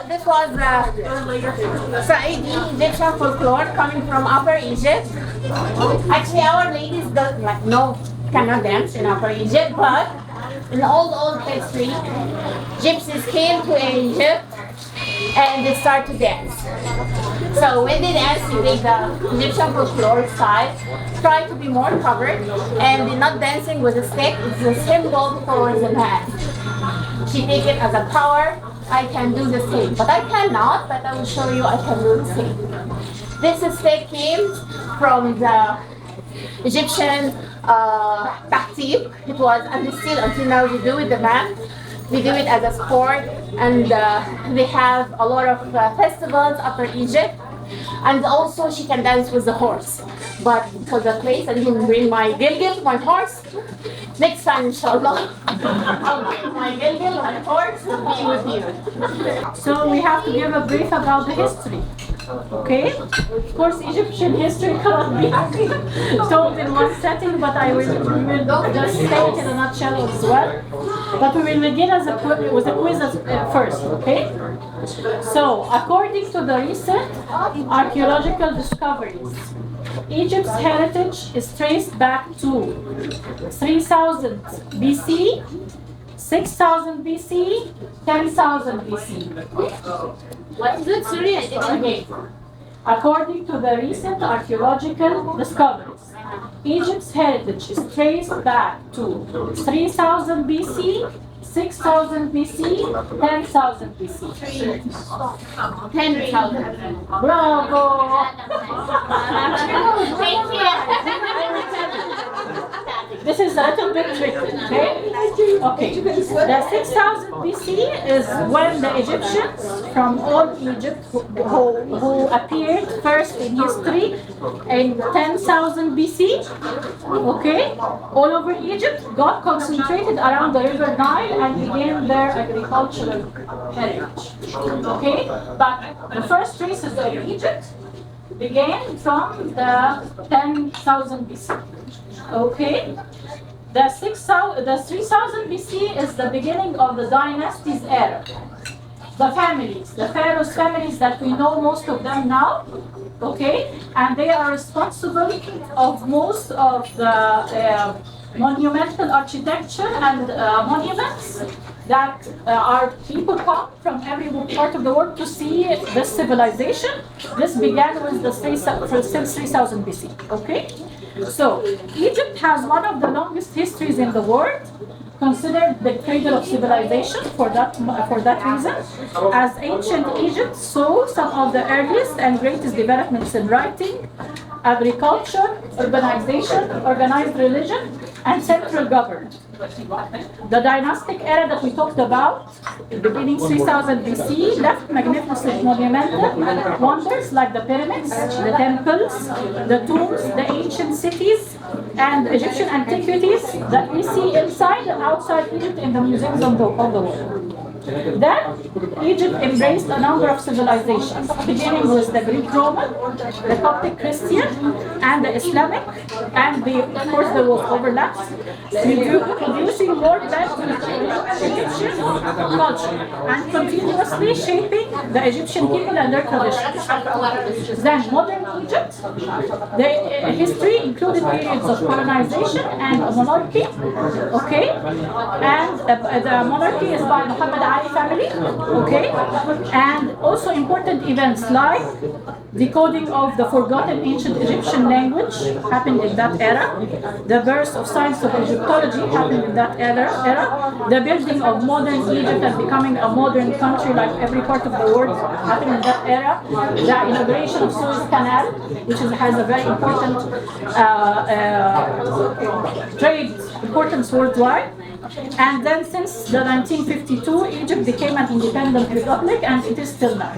This was Saidi Egyptian folklore coming from Upper Egypt. Actually, our ladies cannot dance in Upper Egypt, but in old history, gypsies came to Egypt and they start to dance. So when they dance, they take the Egyptian folklore style, try to be more covered, and they're not dancing with a stick, it's a symbol towards the man. She take it as a power. I can do the same, but I cannot, but I will show you I can do the same. This stick came from the Egyptian tahtib. It was, and still until now we do it, the man. We do it as a sport, and they have a lot of festivals Upper Egypt. And also she can dance with the horse. But for the place, I didn't bring my gilgil, my horse. Next time, inshallah, I'll bring my gilgil, my horse, to be with you. So we have to give a brief about the history. Okay? Of course, Egyptian history cannot be told in one setting, but we will just say it in a nutshell as well. But we will begin with a quiz first, okay? So, according to the recent archaeological discoveries, Egypt's heritage is traced back to 3000 BC, 6000 BC, 10,000 BC. What is it? Sorry, I didn't Okay. According to the recent archaeological discoveries, Egypt's heritage is traced back to 3000 BC, 6000 BC, 10,000 BC. 10,000. Bravo! Thank you. This is a little bit tricky, okay? Okay, the 6000 BC is when the Egyptians from old Egypt who appeared first in history in 10,000 BC, okay, all over Egypt, got concentrated around the river Nile and began their agricultural heritage, okay? But the first traces of Egypt began from the 10,000 BC. Okay, the 3000 BC is the beginning of the dynasties era. The families, the pharaohs' families that we know most of them now, okay, and they are responsible of most of the monumental architecture and monuments that our people come from every part of the world to see this civilization. This began with the since 3000 BC, okay? So, Egypt has one of the longest histories in the world, considered the cradle of civilization for that reason, as ancient Egypt saw some of the earliest and greatest developments in writing, agriculture, urbanization, organized religion, and central government. The dynastic era that we talked about, beginning 3000 BC, left magnificent monumental wonders like the pyramids, the temples, the tombs, the ancient cities, and Egyptian antiquities that we see inside and outside Egypt in the museums of the world. Then, Egypt embraced a number of civilizations, beginning with the Greek-Roman, the Coptic Christian, and the Islamic, and of course there was overlaps, producing more blend to Egyptian culture, and continuously shaping the Egyptian people and their traditions. Then, modern Egypt, the history included periods of colonization and monarchy, okay, and the monarchy is by Muhammad Ali family, okay, and also important events like decoding of the forgotten ancient Egyptian language happened in that era, the birth of science of Egyptology happened in that era, the building of modern Egypt and becoming a modern country like every part of the world happened in that era, the inauguration of Suez Canal, which has a very important trade importance worldwide. And then since the 1952, Egypt became an independent republic and it is still now.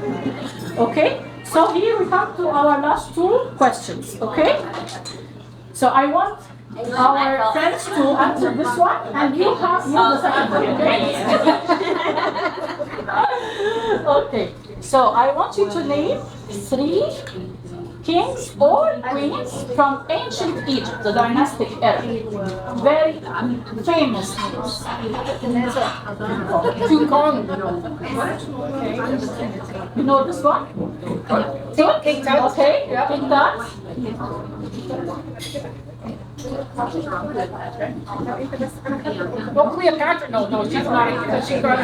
Okay? So here we come to our last two questions. Okay? So I want our friends to answer this one and you have the second one. Okay? Okay. So I want you to name 3 kings or queens from ancient Egypt, the dynastic era. Very famous names. King Kong. Okay. You know this one? King Tut. Okay. King Tut. Well, Cleopatra, no, she's not. She's not.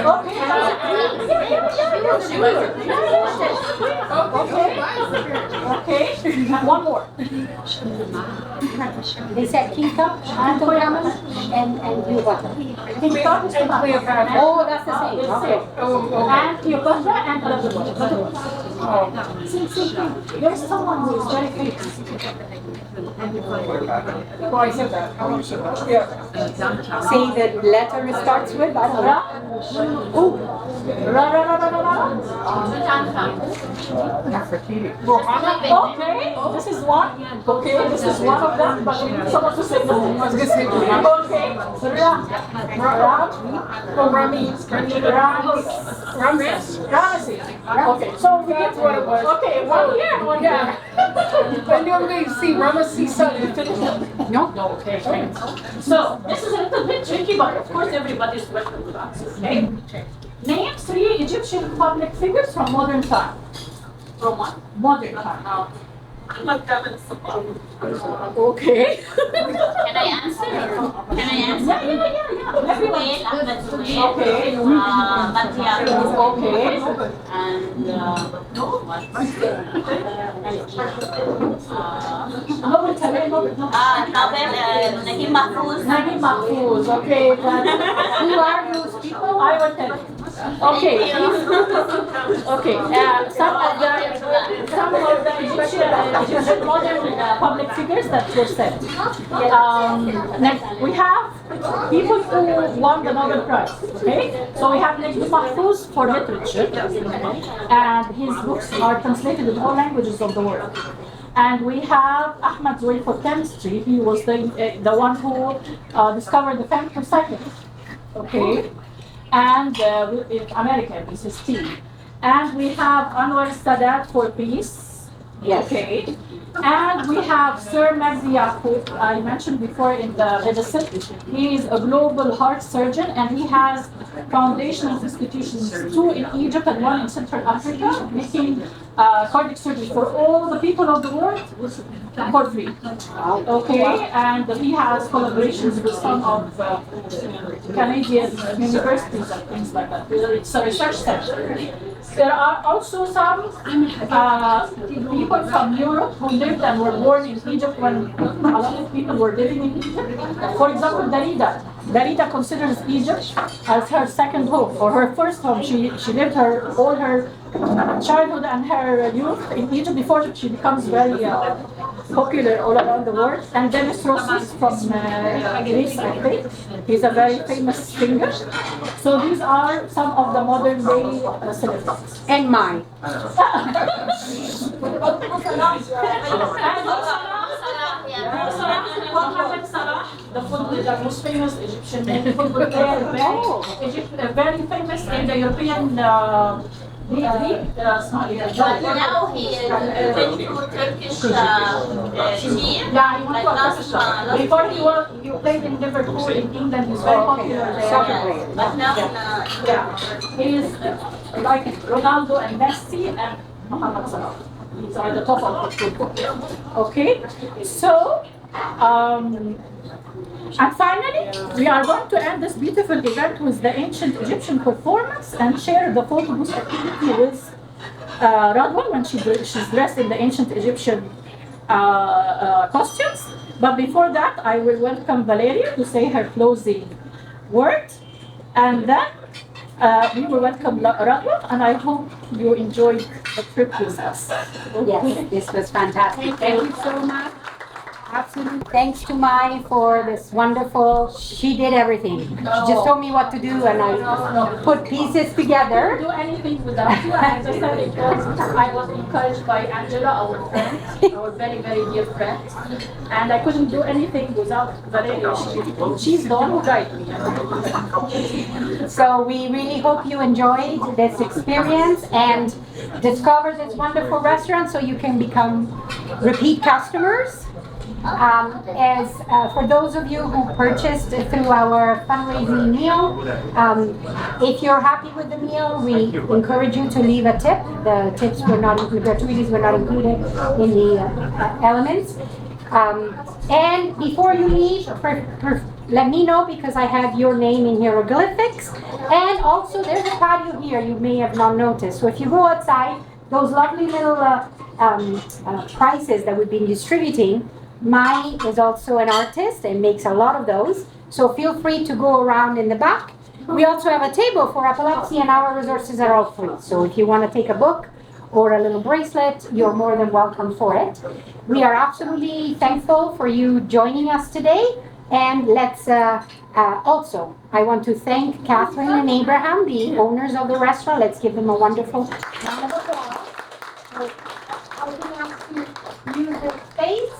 Okay. And one more. They said King Tut, Tutankhamun, and Cleopatra. King Tut and Cleopatra. Oh, that's the same. Okay. And Cleopatra and Elizabeth. See, there's someone who is very famous. Well, I said that. I want to say that. Yeah. Say the letter it starts with. I don't know. Ooh. Okay, this is one. Okay, this is one of them, but we need someone to say the name. I was going to say okay. Ramesses. Okay, so we get what it was. Okay, 1 year, 1 year. And you're going to see Ramesses something. No? No, okay, great. So, this is a little bit tricky, but of course everybody's welcome to answer, okay? Name 3 Egyptian public figures from modern time. From what? Modern time. Okay. Can I answer? Can I answer? Zubair, Ahmed Zubair. Okay. Batia. Okay. And Nobel كمان Nobel. Nobel, Naguib Mahfouz. Naguib Mahfouz. Okay. Who are those people? I will tell you. Okay. Okay. Some of the Egyptian modern public figures that were said. Next, we have people who won the Nobel Prize. Okay. So we have Naguib Mahfouz for literature, and his books are translated in all languages of the world. And we have Ahmed Zubair for chemistry. He was the one who discovered the chemical cycle. Okay. And in America, this is team. And we have Anwar Sadat for peace. Yes. Okay. And we have Sir Magdi Yaqub, I mentioned before in the medicine. He is a global heart surgeon and he has foundational institutions, 2 in Egypt and 1 in Central Africa, making cardiac surgery for all the people of the world for free. Okay, and he has collaborations with some of Canadian universities and things like that. It's a research center. There are also some people from Europe who lived and were born in Egypt when a lot of people were living in Egypt. For example, Darida. Darida considers Egypt as her second home or her first home. She lived all her childhood and her youth in Egypt before she becomes very popular all around the world. And Demis Roussos from Greece, I think. He's a very famous singer. So these are some of the modern day celebrities. And mine. Mohamed Salah, the most famous Egyptian football player, very famous in the European league. now he went to Turkish team. Yeah, he went to a Turkish club. Before he played in Liverpool in England. He's very popular there. But now He is like Ronaldo and Messi and Mohamed Salah. These are the top of the football. Okay, so and finally, we are going to end this beautiful event with the ancient Egyptian performance and share the photo booth activity with Radwa when she's dressed in the ancient Egyptian costumes. But before that, I will welcome Valeria to say her closing word, and then we will welcome Radwa, and I hope you enjoyed the trip with us. Yes, this was fantastic. Thank you so much. Absolute thanks to Mai for this wonderful, she did everything. She just told me what to do and I put pieces together. Do anything without you. As I said, I was encouraged by Angela, our friend, our very, very dear friend. And I couldn't do anything without Valeria. She's the one who guided me. So we really hope you enjoyed this experience and discover this wonderful restaurant so you can become repeat customers. For those of you who purchased through our fundraising meal, if you're happy with the meal, we encourage you to leave a tip. The tips were not included, gratuities were not included in the elements. And before you leave, let me know because I have your name in hieroglyphics. And also there's a patio here you may have not noticed. So if you go outside, those lovely little prizes that we've been distributing, Mai is also an artist and makes a lot of those. So feel free to go around in the back. We also have a table for epilepsy and our resources are all free. So if you want to take a book or a little bracelet, you're more than welcome for it. We are absolutely thankful for you joining us today. And let's also, I want to thank Catherine and Abraham, the owners of the restaurant. Let's give them a wonderful round of applause. I would like to use the space.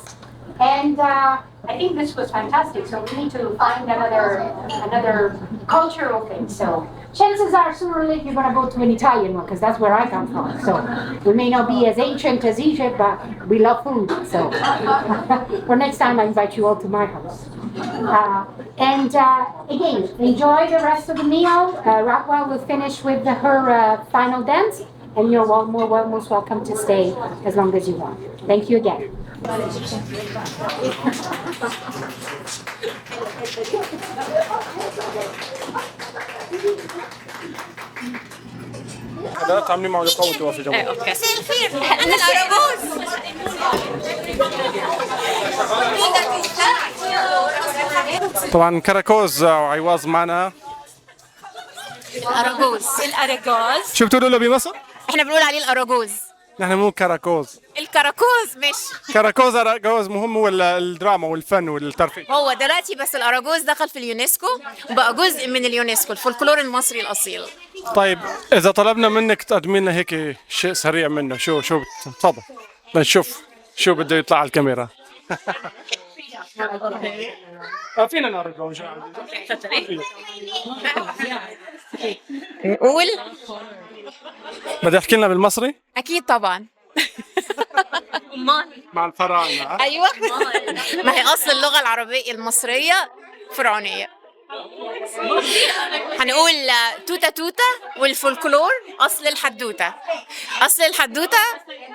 And I think this was fantastic. So we need to find another cultural thing. So chances are sooner or later you're going to go to an Italian one because that's where I come from. So we may not be as ancient as Egypt, but we love food. So for next time, I invite you all to my house. Again, enjoy the rest of the meal. Radwa will finish with her final dance. and you're most welcome to stay as long as you want. Thank you again. هذا تعاملي معه لقوة توافي جمهور. اوكي. أنا الأراجوز. طبعا كراكوز وعيواز معنا. الأراجوز. الأراجوز. شو بتقولوا له بمصر؟ احنا بنقول عليه الأراجوز. نحن مو كراكوز. الكراكوز مش كراكوز أراجوز مهم ولا الدراما والفن والترفيه؟ هو دلوقتي، بس الأراجوز دخل في اليونسكو وبقى جزء من اليونسكو، الفولكلور المصري الأصيل. طيب إذا طلبنا منك تقدمي لنا هيك شيء سريع منه تفضل نشوف شو بده يطلع على الكاميرا. فينا نرجع إن شاء الله. نقول بدي أحكي لنا بالمصري؟ أكيد طبعا. مع الفراعنة. أيوة. ما هي أصل اللغة العربية المصرية فرعونية. هنقول توتة توتة، والفولكلور أصل الحدوتة. أصل الحدوتة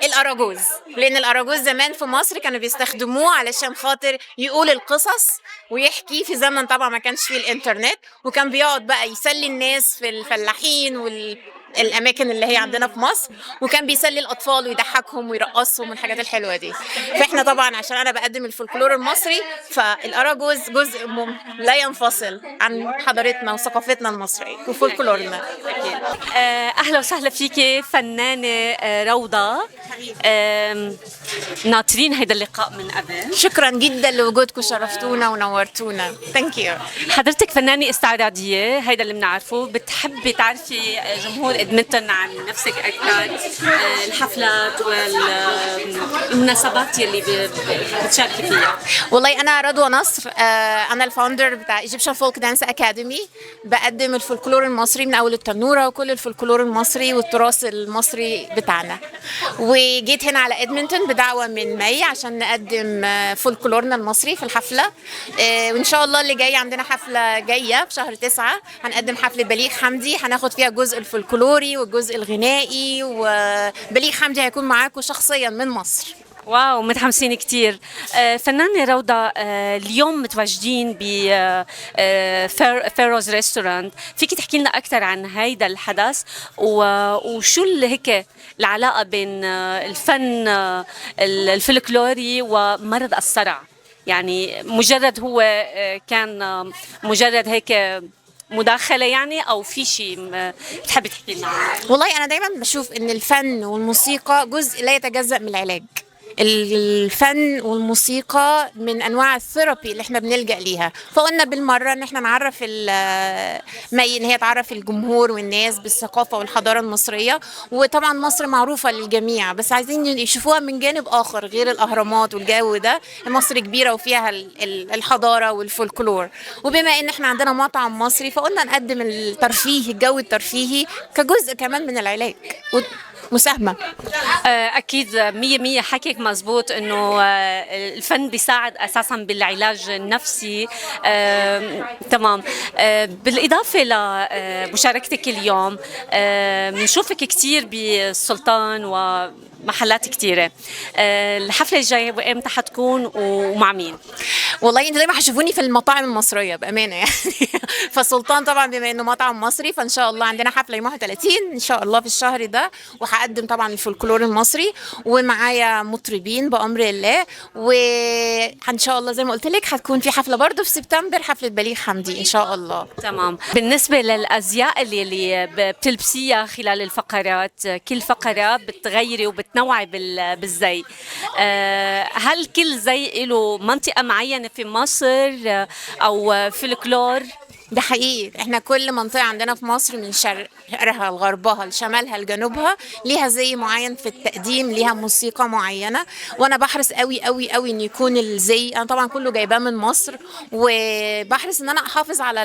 الأراجوز، لأن الأراجوز زمان في مصر كانوا بيستخدموه علشان خاطر يقول القصص ويحكي في زمن طبعا ما كانش فيه الإنترنت، وكان بيقعد بقى يسلي الناس في الفلاحين الاماكن اللي هي عندنا في مصر، وكان بيسلي الاطفال ويضحكهم ويرقصهم والحاجات الحلوه دي. فاحنا طبعا عشان انا بقدم الفولكلور المصري، فالاراجوز جزء لا ينفصل عن حضارتنا وثقافتنا المصريه وفولكلورنا. اهلا وسهلا فيكي فنانه روضه. ناطرين هيدا اللقاء من قبل. شكرا جدا لوجودكم، شرفتونا ونورتونا. ثانك يو. حضرتك فنانه استعراضيه، هيدا اللي بنعرفه. بتحبي تعرفي جمهور إدمونتون عن نفسك أكثر، الحفلات والمناسبات يلي بتشاركي فيها؟ والله أنا رضوى نصر، أنا الفاوندر بتاع Egyptian Folk Dance Academy. بقدم الفولكلور المصري من أول التنورة وكل الفولكلور المصري والتراث المصري بتاعنا. وجيت هنا على إدمونتون بدعوة من مي عشان نقدم فولكلورنا المصري في الحفلة. وإن شاء الله اللي جاي عندنا حفلة جاية في شهر 9، هنقدم حفلة بليغ حمدي، هناخد فيها جزء الفولكلوري والجزء الغنائي، وبليغ حمدي هيكون معاكم شخصيا من مصر. واو، متحمسين كتير. فنانة روضة، اليوم متواجدين ب فيروز ريستورانت. فيك تحكي لنا أكثر عن هيدا الحدث وشو اللي هيك العلاقة بين الفن الفلكلوري ومرض الصرع؟ يعني مجرد هو كان مجرد هيك مداخلة يعني، أو في شيء بتحبي تحكي لنا عنه؟ والله أنا دايما بشوف إن الفن والموسيقى جزء لا يتجزأ من العلاج. الفن والموسيقى من انواع الثيرابي اللي احنا بنلجأ ليها، فقلنا بالمره ان احنا نعرف مي ان هي تعرف الجمهور والناس بالثقافه والحضاره المصريه. وطبعا مصر معروفه للجميع، بس عايزين يشوفوها من جانب اخر غير الاهرامات والجو ده. مصر كبيره وفيها الحضاره والفولكلور، وبما ان احنا عندنا مطعم مصري فقلنا نقدم الترفيه، الجو الترفيهي كجزء كمان من العلاج مساهمة. أكيد 100% حكيك مزبوط إنه الفن بيساعد أساساً بالعلاج النفسي. تمام. بالإضافة لمشاركتك اليوم، بنشوفك كتير بالسلطان ومحلات كتيرة. الحفلة الجاية وإمتى حتكون ومع مين؟ والله انت دايما هتشوفوني في المطاعم المصريه بامانه يعني. فالسلطان طبعا بما انه مطعم مصري، فان شاء الله عندنا حفله يوم 31 ان شاء الله في الشهر ده، وهقدم طبعا الفولكلور المصري ومعايا مطربين بامر الله. وان شاء الله زي ما قلت لك هتكون في حفله برضه في سبتمبر، حفله بليغ حمدي ان شاء الله. تمام. بالنسبه للازياء اللي بتلبسيها خلال الفقرات، كل فقره بتغيري وبتنوعي بالزي، هل كل زي له منطقه معينه في مصر او فولكلور؟ ده حقيقي، احنا كل منطقة عندنا في مصر من شرقها لغربها لشمالها لجنوبها ليها زي معين في التقديم، ليها موسيقى معينة. وانا بحرص قوي قوي قوي ان يكون الزي، انا طبعا كله جايباه من مصر، وبحرص ان انا احافظ على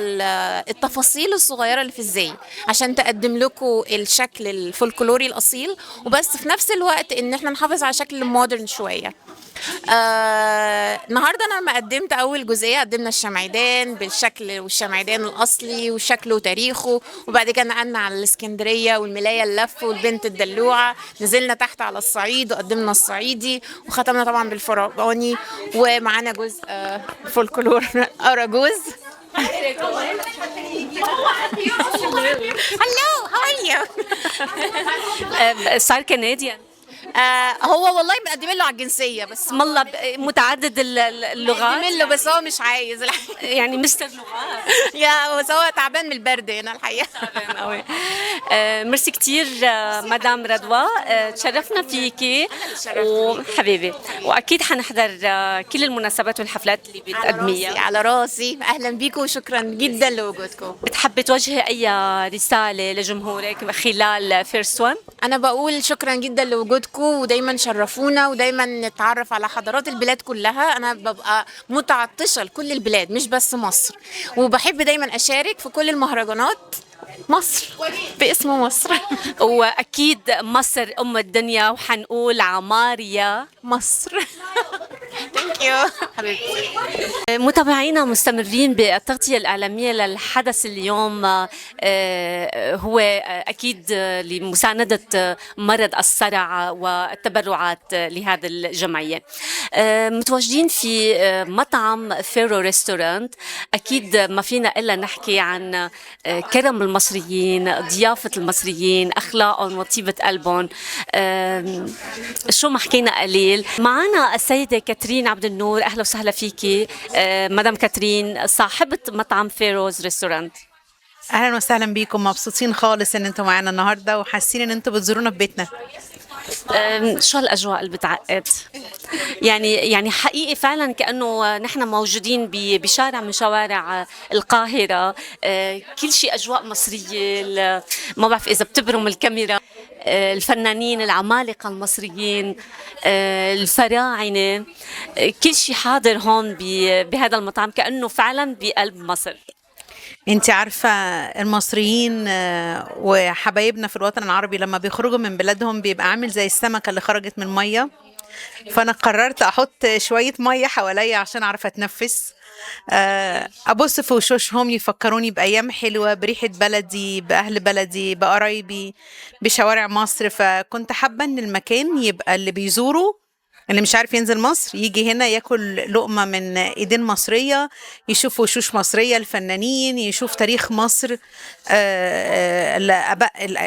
التفاصيل الصغيرة اللي في الزي عشان تقدم لكم الشكل الفولكلوري الاصيل، وبس في نفس الوقت ان احنا نحافظ على شكل مودرن شوية. النهارده انا لما قدمت اول جزئيه قدمنا الشمعدان بالشكل والشمعدان الاصلي وشكله وتاريخه، وبعد كده نقلنا على الاسكندريه والملايه اللف والبنت الدلوعه، نزلنا تحت على الصعيد وقدمنا الصعيدي، وختمنا طبعا بالفرعوني، ومعانا جزء فولكلور اراجوز. هلو هاو ار يو. صار كنديان. هو والله مقدمين له على الجنسيه بس والله متعدد اللغات مقدمين له بس هو مش عايز يعني مستر لغات. يا بس هو تعبان من البرد هنا الحقيقه. تعبان قوي. ميرسي كتير مدام رضوى، تشرفنا فيكي وحبيبي، واكيد حنحضر كل المناسبات والحفلات اللي بتقدميها. على راسي، اهلا بيكم وشكرا جدا لوجودكم. بتحبي توجهي اي رساله لجمهورك خلال فيرست وان؟ انا بقول شكرا جدا لوجودكم، ودايما شرفونا، ودايما نتعرف على حضارات البلاد كلها. انا ببقى متعطشه لكل البلاد مش بس مصر، وبحب دايما اشارك في كل المهرجانات مصر باسم مصر. واكيد مصر ام الدنيا، وحنقول عمارية مصر. ثانك يو حبيبتي. متابعينا مستمرين بالتغطية الإعلامية للحدث اليوم، هو أكيد لمساندة مرض الصرع والتبرعات لهذا الجمعية. متواجدين في مطعم فيرو ريستورانت. أكيد ما فينا إلا نحكي عن كرم المصريين، ضيافة المصريين، أخلاقهم وطيبة قلبهم. شو ما حكينا قليل. معنا السيدة كاترين عبد النور، أهلا وسهلا فيكي مدام كاترين، صاحبة مطعم فيروز ريستورانت. اهلا وسهلا بيكم، مبسوطين خالص ان انتم معانا النهارده وحاسين ان انتم بتزورونا في بيتنا. شو هالاجواء اللي بتعقد؟ يعني حقيقي فعلا كانه نحن موجودين بشارع من شوارع القاهره، كل شيء اجواء مصريه. ما بعرف اذا بتبرم الكاميرا، الفنانين العمالقه المصريين، الفراعنه، كل شيء حاضر هون بهذا المطعم كانه فعلا بقلب مصر. انت عارفة المصريين وحبايبنا في الوطن العربي لما بيخرجوا من بلادهم بيبقى عامل زي السمكة اللي خرجت من المية، فأنا قررت أحط شوية مية حواليا عشان أعرف أتنفس، أبص في وشوشهم يفكروني بأيام حلوة، بريحة بلدي، بأهل بلدي، بقرايبي، بشوارع مصر. فكنت حابة إن المكان يبقى اللي بيزوره، اللي مش عارف ينزل مصر، يجي هنا ياكل لقمة من ايدين مصرية، يشوف وشوش مصرية، الفنانين، يشوف تاريخ مصر،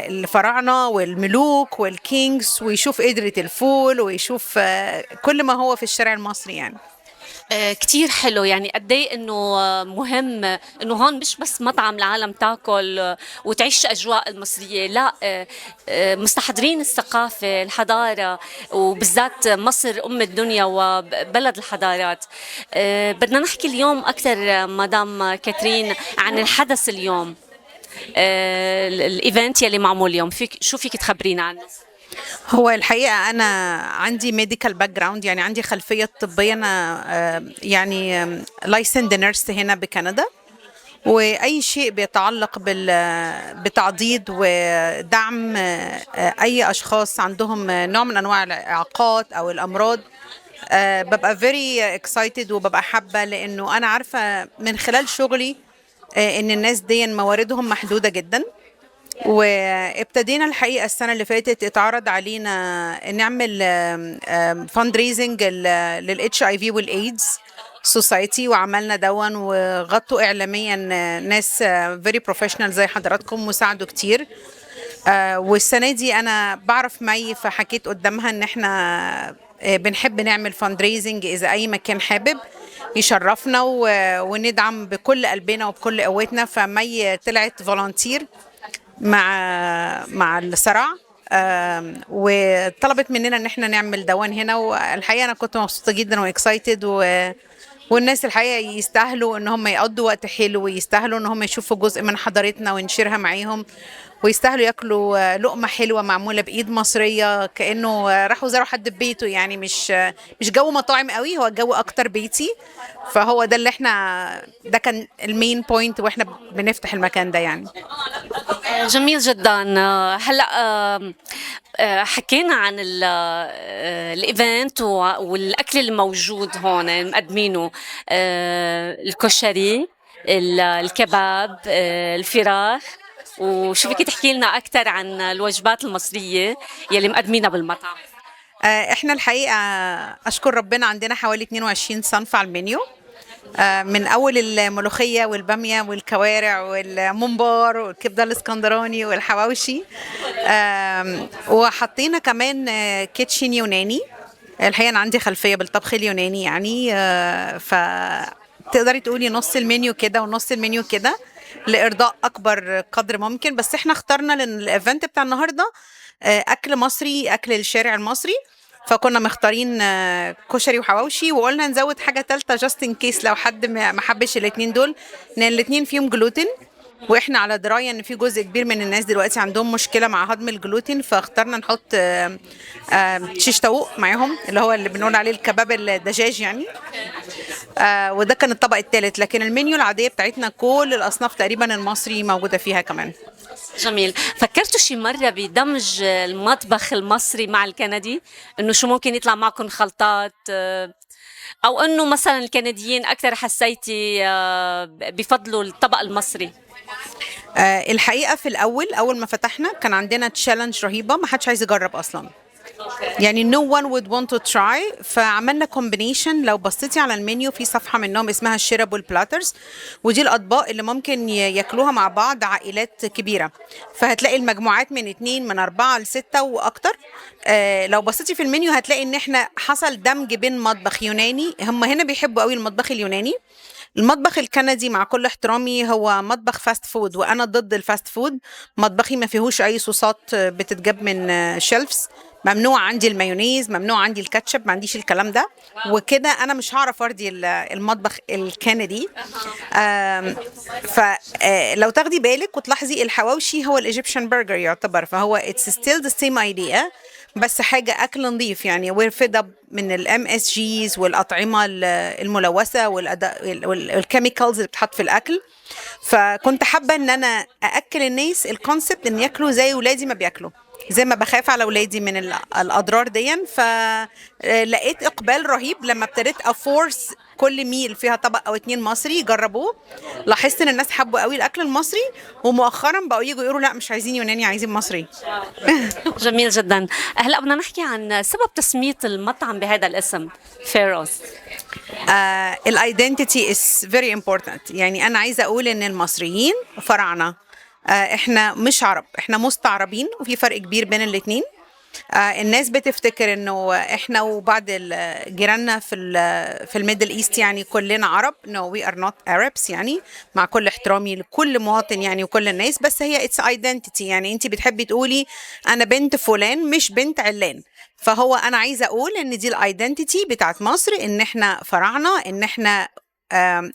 الفراعنة والملوك والكينجز، ويشوف قدرة الفول، ويشوف كل ما هو في الشارع المصري يعني. كتير حلو. يعني قد ايه انه مهم انه هون مش بس مطعم العالم تاكل وتعيش اجواء المصريه، لا، مستحضرين الثقافه، الحضاره، وبالذات مصر ام الدنيا وبلد الحضارات. بدنا نحكي اليوم اكثر مدام كاترين عن الحدث اليوم، الايفنت يلي معمول اليوم. شو فيك تخبرينا عنه؟ هو الحقيقة أنا عندي ميديكال باك جراوند، يعني عندي خلفية طبية. أنا يعني لايسند نيرس هنا بكندا، وأي شيء بيتعلق بتعضيد ودعم أي أشخاص عندهم نوع من أنواع الإعاقات أو الأمراض، ببقى very excited وببقى حابة، لأنه أنا عارفة من خلال شغلي إن الناس دي مواردهم محدودة جدا. وابتدينا الحقيقة السنة اللي فاتت اتعرض علينا نعمل فاند ريزنج للاتش اي في والايدز سوسايتي، وعملنا دون وغطوا اعلاميا ناس فيري بروفيشنال زي حضراتكم وساعدوا كتير. والسنة دي انا بعرف مي، فحكيت قدامها ان احنا بنحب نعمل فاند ريزنج اذا اي مكان حابب يشرفنا وندعم بكل قلبنا وبكل قوتنا. فمي طلعت فولنتير مع الصرع، وطلبت مننا ان احنا نعمل دوان هنا. والحقيقه انا كنت مبسوطه جدا واكسايتد، والناس الحقيقه يستاهلوا ان هم يقضوا وقت حلو، ويستاهلوا ان هم يشوفوا جزء من حضارتنا ونشيرها معاهم، ويستاهلوا ياكلوا لقمه حلوه معموله بايد مصريه كانه راحوا زاروا حد ببيته. يعني مش جو مطاعم قوي، هو جو اكتر بيتي. فهو ده اللي ده كان المين بوينت واحنا بنفتح المكان ده يعني. جميل جدا. هلا حكينا عن الايفنت والاكل الموجود هون مقدمينه، الكشري، الكباب، الفراخ. وشو فيك تحكي لنا اكثر عن الوجبات المصريه يلي مقدمينها بالمطعم؟ احنا الحقيقة اشكر ربنا عندنا حوالي 22 صنف على المنيو، من اول الملوخية والبامية والكوارع والممبار والكبدة الاسكندراني والحواوشي، وحطينا كمان كيتشن يوناني. الحقيقة انا عندي خلفية بالطبخ اليوناني يعني، فتقدري تقولي نص المنيو كده ونص المنيو كده لإرضاء أكبر قدر ممكن. بس احنا اخترنا لأن الإيفنت بتاع النهاردة أكل مصري، أكل الشارع المصري، فكنا مختارين كشري وحواوشي، وقلنا نزود حاجة تالتة جاست ان كيس لو حد ما حبش الاتنين دول، لأن الاتنين فيهم جلوتين، واحنا على درايه ان في جزء كبير من الناس دلوقتي عندهم مشكله مع هضم الجلوتين، فاخترنا نحط شيش طاووق معاهم، اللي هو اللي بنقول عليه الكباب الدجاج يعني. وده كان الطبق الثالث، لكن المنيو العاديه بتاعتنا كل الاصناف تقريبا المصري موجوده فيها كمان. جميل. فكرتوا شي مرة بدمج المطبخ المصري مع الكندي؟ انه شو ممكن يطلع معكم خلطات، او انه مثلا الكنديين اكثر حسيتي بفضلوا الطبق المصري؟ الحقيقه في اول ما فتحنا كان عندنا تشالنج رهيبه، ما حدش عايز يجرب اصلا، يعني no one would want to try. فعملنا كومبينيشن. لو بصيتي على المنيو في صفحة منهم اسمها الشيرابل بلاترز، ودي الأطباق اللي ممكن ياكلوها مع بعض عائلات كبيرة، فهتلاقي المجموعات من 2 من 4 ل6 وأكتر. لو بصيتي في المنيو هتلاقي إن إحنا حصل دمج بين مطبخ يوناني، هم هنا بيحبوا قوي المطبخ اليوناني. المطبخ الكندي مع كل احترامي هو مطبخ فاست فود، وانا ضد الفاست فود. مطبخي ما فيهوش اي صوصات بتتجاب من شيلفز، ممنوع عندي المايونيز، ممنوع عندي الكاتشب، ما عنديش الكلام ده، وكده انا مش هعرف ارضي المطبخ الكندي. فلو تاخدي بالك وتلاحظي الحواوشي هو الايجيبشن برجر يعتبر، فهو it's still the same idea، بس حاجة أكل نظيف يعني. we're fed up من الام اس جيز والأطعمة الملوثة والكيميكالز اللي بتحط في الأكل. فكنت حابة إن أنا أأكل الناس الكونسبت إن ياكلوا زي ولادي ما بياكلوا، زي ما بخاف على ولادي من الأضرار دي. فلقيت إقبال رهيب لما ابتديت أفورس كل ميل فيها طبق أو 2 مصري يجربوه. لاحظت إن الناس حبوا قوي الأكل المصري، ومؤخرا بقوا يجوا يقولوا لا مش عايزين يوناني، عايزين مصري. جميل جدا. هلا بدنا نحكي عن سبب تسمية المطعم بهذا الاسم فيروز. الايدنتيتي is very important. يعني أنا عايزة أقول إن المصريين فراعنة، احنا مش عرب، احنا مستعربين، وفي فرق كبير بين الاتنين. الناس بتفتكر انه احنا وبعض جيراننا في الميدل ايست يعني كلنا عرب. no we are not Arabs، يعني مع كل احترامي لكل مواطن يعني وكل الناس، بس هي it's identity. يعني انت بتحبي تقولي انا بنت فلان مش بنت علان، فهو انا عايزه اقول ان دي الايدنتيتي بتاعت مصر، ان احنا فراعنه، ان احنا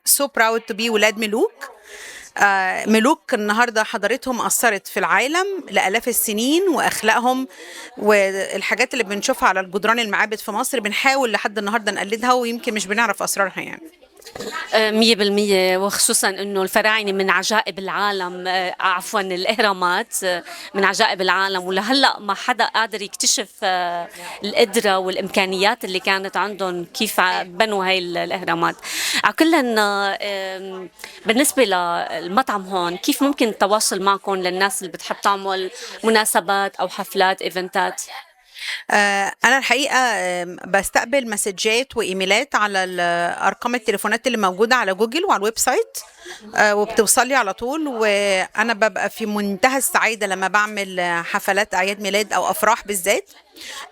so proud to be ولاد ملوك. ملوك النهاردة حضارتهم أثرت في العالم لآلاف السنين، وأخلاقهم والحاجات اللي بنشوفها على الجدران المعابد في مصر بنحاول لحد النهاردة نقلدها، ويمكن مش بنعرف أسرارها يعني. 100%، وخصوصا انه الفراعنه من عجائب العالم، عفوا الاهرامات من عجائب العالم، ولهلا ما حدا قادر يكتشف القدره والامكانيات اللي كانت عندهم كيف بنوا هاي الاهرامات. على كل بالنسبه للمطعم هون، كيف ممكن التواصل معكم للناس اللي بتحب تعمل مناسبات او حفلات ايفنتات؟ أنا الحقيقة بستقبل مسجات وإيميلات على أرقام التليفونات اللي موجودة على جوجل وعلى الويب سايت، وبتوصلي على طول. وأنا ببقى في منتهى السعادة لما بعمل حفلات أعياد ميلاد أو أفراح بالذات،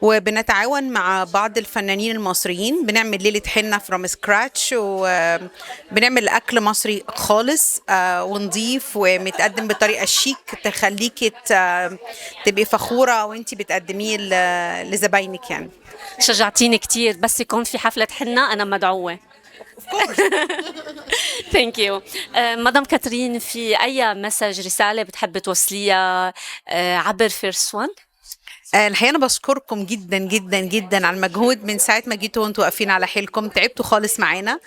وبنتعاون مع بعض الفنانين المصريين، بنعمل ليلة حنة فروم سكراتش، وبنعمل أكل مصري خالص ونضيف ومتقدم بطريقة شيك تخليكي تبقي فخورة وانتي بتقدميه لزباينك. يعني شجعتيني كتير، بس يكون في حفلة حنة أنا مدعوة. ثانك يو. مدام كاترين، في أي مسج رسالة بتحب توصليها عبر فيرست وان؟ الحقيقة أنا بشكركم جدا جدا جدا على المجهود من ساعة ما جيتوا وانتوا واقفين على حيلكم، تعبتوا خالص معانا.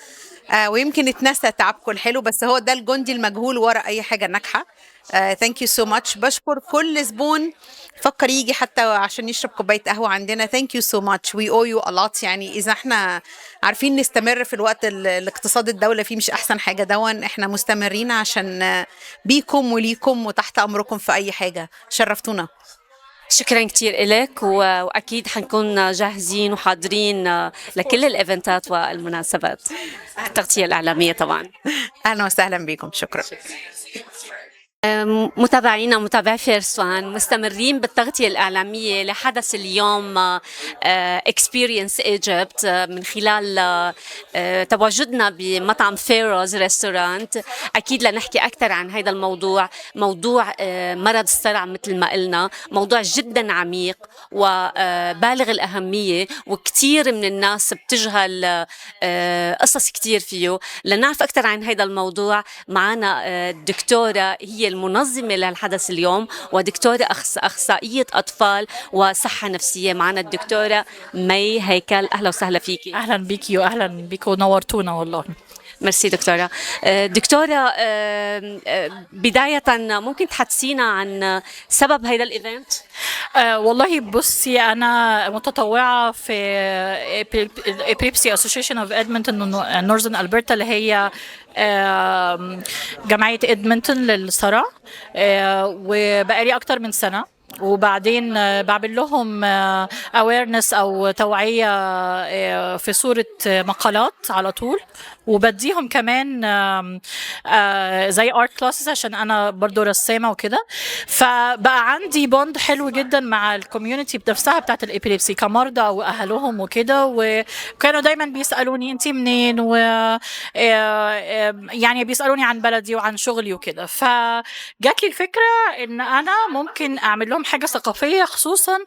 ويمكن اتنسى تعبكم الحلو، بس هو ده الجندي المجهول ورا اي حاجه ناجحه. ثانك يو سو ماتش. بشكر كل زبون فكر يجي حتى عشان يشرب كوبايه قهوه عندنا. ثانك يو سو ماتش. وي او يو ا لوت. يعني اذا احنا عارفين نستمر في الوقت الاقتصاد الدوله فيه مش احسن حاجه دون، احنا مستمرين عشان بيكم وليكم وتحت امركم في اي حاجه. شرفتونا. شكرا كتير إلك، وأكيد حنكون جاهزين وحاضرين لكل الإيفنتات والمناسبات التغطية الإعلامية طبعا. أهلا وسهلا بكم. شكرا. متابعينا متابعي فيرست وان، مستمرين بالتغطية الإعلامية لحدث اليوم Experience Egypt من خلال تواجدنا بمطعم فيروز ريستورانت. أكيد لنحكي أكثر عن هذا الموضوع، موضوع مرض الصرع مثل ما قلنا، موضوع جدا عميق وبالغ الأهمية، وكثير من الناس بتجهل قصص كثير فيه. لنعرف أكثر عن هذا الموضوع معنا الدكتورة هي المنظمة للحدث اليوم، ودكتورة أخصائية أطفال وصحة نفسية. معنا الدكتورة مي هيكل. أهلا وسهلا فيكي. أهلا بيكي وأهلا بيكم، نورتونا والله. ميرسي دكتورة. دكتورة، بداية ممكن تحدثينا عن سبب هذا الإيفنت؟ والله بصي، أنا متطوعة في Epilepsy Association of Edmonton Northern Alberta اللي هي جمعية إدمونتون للصرع، وبقالي أكتر من سنة. وبعدين بعمل لهم awareness أو توعية في صورة مقالات على طول، وبديهم كمان زي art classes عشان أنا برضو رسامة وكده. فبقى عندي بوند حلو جدا مع الكوميونتي بنفسها بتاعت الإبيليبسي كمرضى وأهلهم وكده، وكانوا دايما بيسألوني أنتي منين، و يعني بيسألوني عن بلدي وعن شغلي وكده. فجات لي الفكرة إن أنا ممكن أعمل لهم حاجة ثقافية، خصوصا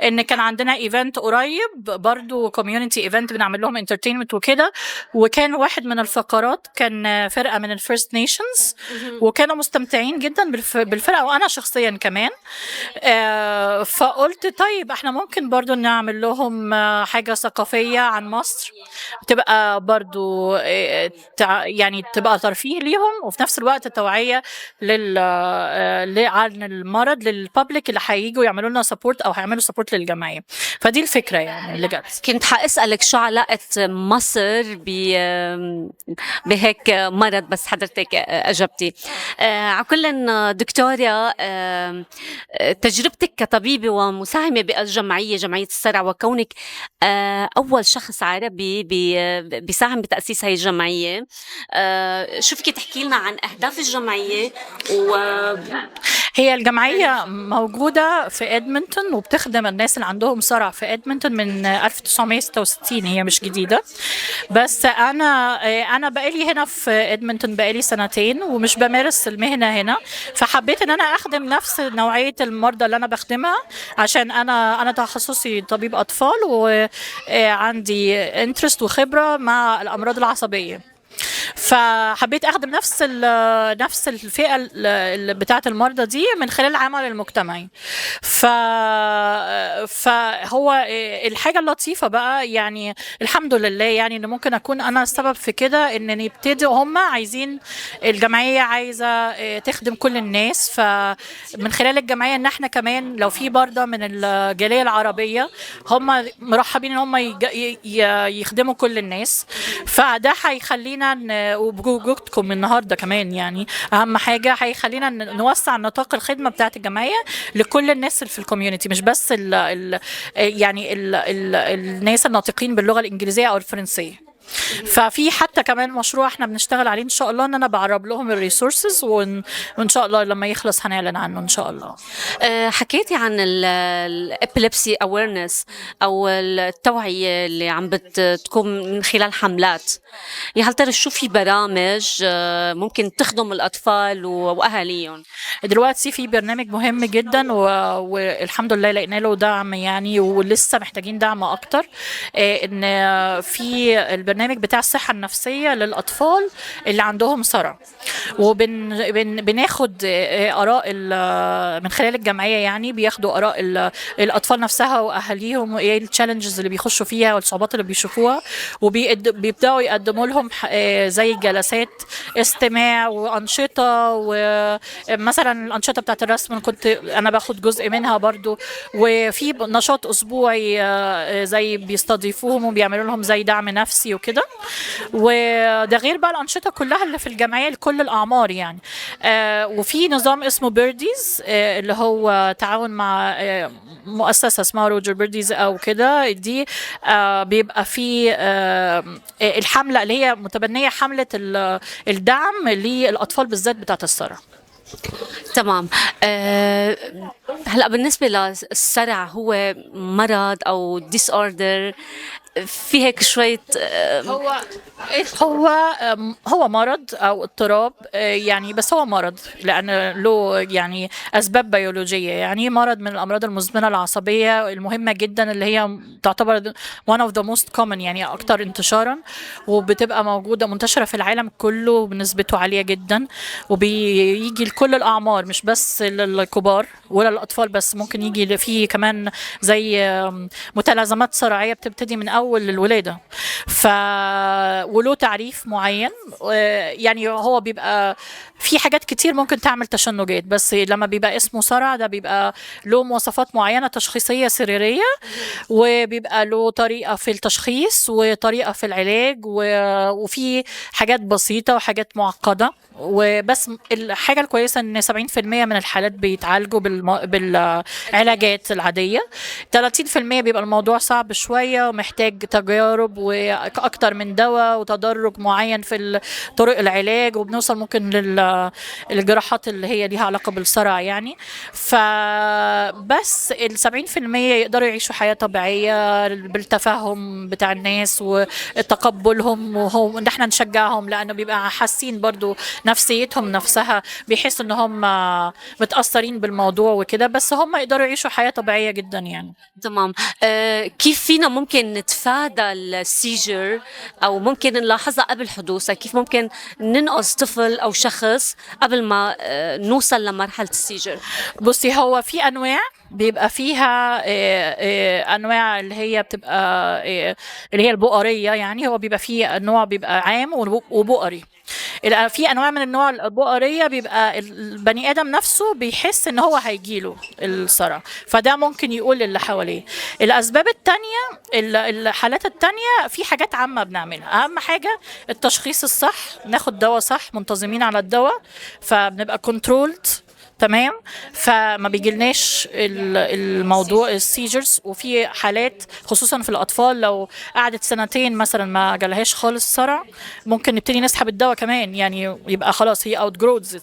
إن كان عندنا إيفنت قريب برضو كوميونتي إيفنت بنعمل لهم انترتينمنت وكده، وكان واحد من الفقرات كان فرقة من الفيرست نيشنز، وكانوا مستمتعين جدا بالفرقة وأنا شخصيا كمان. فقلت طيب احنا ممكن برضو نعمل لهم حاجة ثقافية عن مصر، تبقى برضو يعني تبقى ترفيه ليهم، وفي نفس الوقت توعية عن المرض للبابليك اللي هييجوا يعملوا لنا سبورت او هيعملوا سبورت للجمعية. فدي الفكرة يعني اللي جت. كنت حاسألك شو علاقة مصر بهيك مرض، بس حضرتك أجبتي. على كل دكتورة، تجربتك كطبيبة ومساهمة بالجمعية، جمعية الصرع، وكونك أول شخص عربي بيساهم بتأسيس هاي الجمعية، شو فيك تحكي لنا عن أهداف الجمعية؟ هي الجمعية موجودة في إدمونتون وبتخدم الناس اللي عندهم صرع في إدمونتون من 1966. هي مش جديدة، بس أنا بقالي هنا في إدمونتون بقالي سنتين ومش بمارس المهنة هنا، فحبيت إن أنا أخدم نفس نوعية المرضى اللي أنا بخدمها، عشان أنا تخصصي طبيب أطفال وعندي انترست وخبرة مع الأمراض العصبية. فحبيت اخدم نفس الفئه بتاعه المرضى دي من خلال العمل المجتمعي. فهو الحاجه اللطيفه بقى، يعني الحمد لله، يعني ان ممكن اكون انا السبب في كده، ان يبتدوا هم عايزين، الجمعيه عايزه تخدم كل الناس. فمن خلال الجمعيه ان احنا كمان لو في مرضى من الجاليه العربيه، هم مرحبين ان هم يخدموا كل الناس. فده هيخلينا وبوجودكم النهارده كمان، يعني اهم حاجه هيخلينا نوسع نطاق الخدمه بتاعه الجمعيه لكل الناس اللي في الكوميونتي، مش بس الناس الناطقين باللغه الانجليزيه او الفرنسيه. ففي حتى كمان مشروع احنا بنشتغل عليه ان شاء الله، ان انا بعرب لهم الريسورسز، وان شاء الله لما يخلص هنعلن عنه ان شاء الله. حكيتي عن الابيليبسي اويرنس او التوعيه اللي عم بتكون من خلال حملات. يا هل ترى شو في برامج ممكن تخدم الاطفال واهاليهم؟ دلوقتي في برنامج مهم جدا والحمد لله لقينا له دعم، يعني ولسه محتاجين دعم اكتر. ان في البرنامج بتاع الصحة النفسية للأطفال اللي عندهم صرع. وبناخد آراء من خلال الجمعية، يعني بياخدوا آراء الأطفال نفسها وأهاليهم، إيه التشالنجز اللي بيخشوا فيها والصعوبات اللي بيشوفوها، وبيبدأوا يقدموا لهم زي جلسات استماع وأنشطة. ومثلا الأنشطة بتاعت الرسم أنا باخد جزء منها برضو، وفي نشاط أسبوعي زي بيستضيفوهم وبيعملوا لهم زي دعم نفسي وكده. وده غير بقى الأنشطة كلها اللي في الجمعية لكل الأعمار يعني. وفي نظام اسمه بيرديز، اللي هو تعاون مع مؤسسة اسمها روجر بيرديز أو كده. دي بيبقى في الحملة اللي هي متبنية حملة الدعم للأطفال بالذات بتاعت الصرع. تمام. هلا بالنسبة للصرع، هو مرض أو disorder، في هيك شوية هو مرض او اضطراب يعني، بس هو مرض لان له يعني اسباب بيولوجيه. يعني مرض من الامراض المزمنه العصبيه المهمه جدا، اللي هي تعتبر one of the most common، يعني اكثر انتشارا، وبتبقى موجوده منتشره في العالم كله بنسبته عاليه جدا، وبيجي لكل الاعمار مش بس للكبار ولا الاطفال بس. ممكن يجي فيه كمان زي متلازمات صرعيه بتبتدي من اول الولاده. وله تعريف معين، يعني هو بيبقى في حاجات كتير ممكن تعمل تشنجات، بس لما بيبقى اسمه صرع ده بيبقى له مواصفات معينه تشخيصيه سريريه، وبيبقى له طريقه في التشخيص وطريقه في العلاج، وفي حاجات بسيطه وحاجات معقده. وبس الحاجة الكويسة ان 70% من الحالات بيتعالجوا بالعلاجات العادية. 30% بيبقى الموضوع صعب شوية ومحتاج تجارب واكتر من دواء وتدرج معين في طرق العلاج، وبنوصل ممكن للجراحات اللي هي ليها علاقة بالصرع يعني. فبس 70% يقدروا يعيشوا حياة طبيعية بالتفهم بتاع الناس وتقبلهم، وهو ان احنا نشجعهم، لانه بيبقى حاسين برضو نفسيتهم نفسها، بيحسوا ان هم متأثرين بالموضوع وكده، بس هم يقدروا يعيشوا حياة طبيعية جدا يعني. تمام. كيف فينا ممكن نتفادى السيجر، او ممكن نلاحظها قبل حدوثها؟ كيف ممكن ننقذ طفل او شخص قبل ما نوصل لمرحلة السيجر؟ بصي، هو في انواع بيبقى فيها انواع اللي هي بتبقى اللي هي البؤرية، يعني هو بيبقى فيه نوع بيبقى عام وبؤري. في انواع من النوع البؤريه بيبقى البني ادم نفسه بيحس ان هو هيجيله الصرع، فده ممكن يقول للي حواليه. الاسباب التانية، الحالات التانية، في حاجات عامه بنعملها. اهم حاجه التشخيص الصح، ناخد دواء صح، منتظمين على الدواء، فبنبقى كنترولد تمام، فما بيجيلناش الموضوع السيجرز. وفي حالات خصوصا في الاطفال لو قعدت سنتين مثلا ما جالهاش خالص صرع، ممكن نبتدي نسحب الدواء كمان، يعني يبقى خلاص هي اوت جرودز.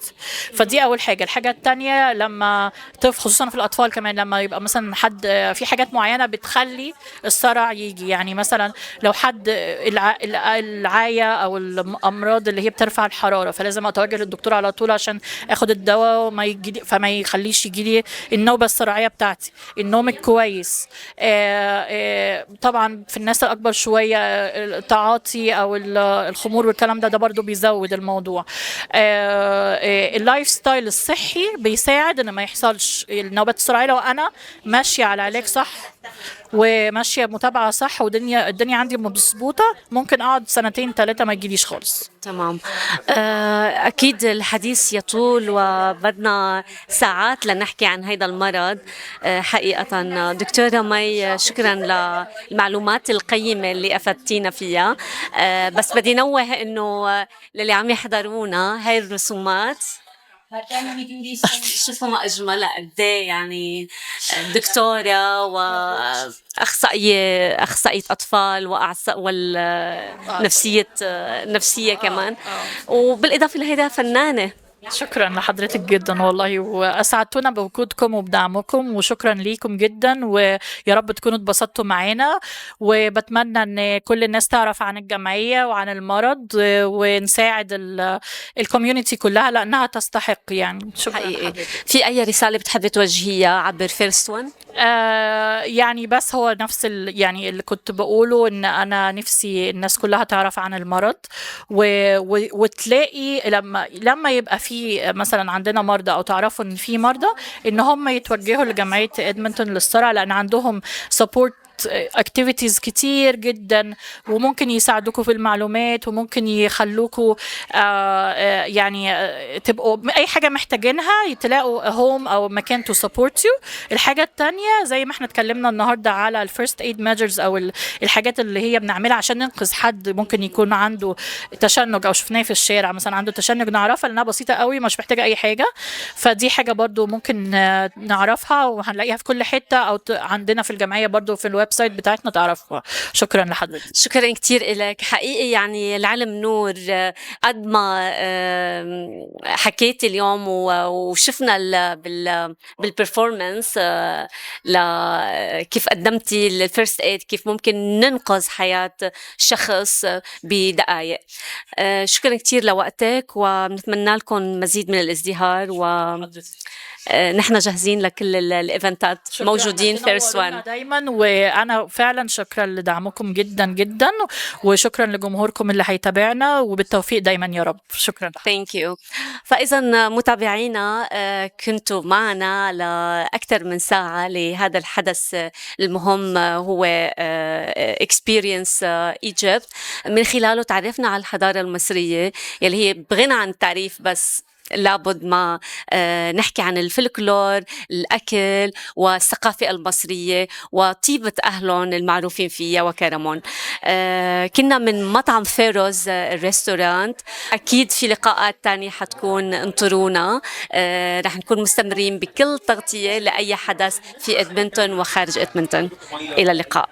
فدي اول حاجه. الحاجه الثانيه لما طفل، خصوصا في الاطفال كمان، لما يبقى مثلا حد في حاجات معينه بتخلي الصرع يجي، يعني مثلا لو حد العايه او الامراض اللي هي بترفع الحراره، فلازم اتوجه للدكتور على طول عشان اخد الدواء فما يخليش يجيلي النوبة الصرعية بتاعتي. النوم الكويس، طبعا في الناس الأكبر شوية التعاطي أو الخمور والكلام ده برضو بيزود الموضوع. اللايف ستايل الصحي بيساعد إن ما يحصلش النوبات الصرعية لو أنا ماشية على علاج صح وماشيه متابعه صح والدنيا عندي مظبوطه، ممكن اقعد سنتين 3 ما يجيليش خالص. تمام. اكيد الحديث يطول وبدنا ساعات لنحكي عن هذا المرض. حقيقه دكتوره مي، شكرا للمعلومات القيمه اللي افدتينا فيها. بس بدي نوه انه للي عم يحضرونا هاي الرسومات شوفوا ما اجملها قد ايه، يعني دكتوره واخصائيه اطفال والنفسيه كمان، وبالاضافه لهيدا فنانه شكرا لحضرتك جدا والله، واسعدتونا بوجودكم وبدعمكم، وشكرا ليكم جدا، ويا رب تكونوا اتبسطتوا معانا. وبتمنى ان كل الناس تعرف عن الجمعيه وعن المرض، ونساعد الكوميونتي كلها لانها تستحق يعني. شكرا حقيقي. لحضرتك. في أي رسالة بتحبي توجهيها عبر فيرست ون؟ يعني بس هو نفس يعني اللي كنت بقوله، ان انا نفسي الناس كلها تعرف عن المرض، وتلاقي لما يبقى في مثلا عندنا مرضى او تعرفوا ان في مرضى، ان هم يتوجهوا لجمعية ادمنتون للصرع، لان عندهم سبورت اكتيفيتيز كتير جدا، وممكن يساعدوكوا في المعلومات، وممكن يخلوكوا يعني تبقوا اي حاجه محتاجينها تلاقوا هوم او مكان تو سبورت يو. الحاجه الثانيه زي ما احنا اتكلمنا النهارده على الفيرست ايد ميجرز، او الحاجات اللي هي بنعملها عشان ننقذ حد ممكن يكون عنده تشنج، او شفناه في الشارع مثلا عنده تشنج، نعرفها لانها بسيطه قوي مش محتاجه اي حاجه. فدي حاجه برضو ممكن نعرفها، وهنلاقيها في كل حته، او عندنا في الجمعيه برضو في الويب سايت بتاعتنا تعرفوها. شكرا لحضرتك. شكرا كتير لك حقيقي. يعني العلم نور. قد ما حكيت اليوم وشفنا بالبرفورمانس كيف قدمتي الفيرست ايد، كيف ممكن ننقذ حياة شخص بدقائق. شكرا كتير لوقتك، ونتمنى لكم مزيد من الازدهار، نحن جاهزين لكل الايفنتات، موجودين فيرست وان دايما. وانا فعلا شكرا لدعمكم جدا جدا، وشكرا لجمهوركم اللي هيتابعنا، وبالتوفيق دايما يا رب. شكرا. ثانك يو. فاذا متابعينا، كنتوا معنا لاكثر من ساعه لهذا الحدث المهم، هو اكسبيرينس ايجيبت. من خلاله تعرفنا على الحضاره المصريه يلي هي بغنى عن التعريف، بس لابد ما نحكي عن الفلكلور، الأكل والثقافة المصرية وطيبة أهلهم المعروفين فيها وكرمهم. كنا من مطعم فيروز الريستورانت. أكيد في لقاءات تانية حتكون، انطرونا. رح نكون مستمرين بكل تغطية لأي حدث في إدمونتون وخارج إدمونتون. إلى اللقاء.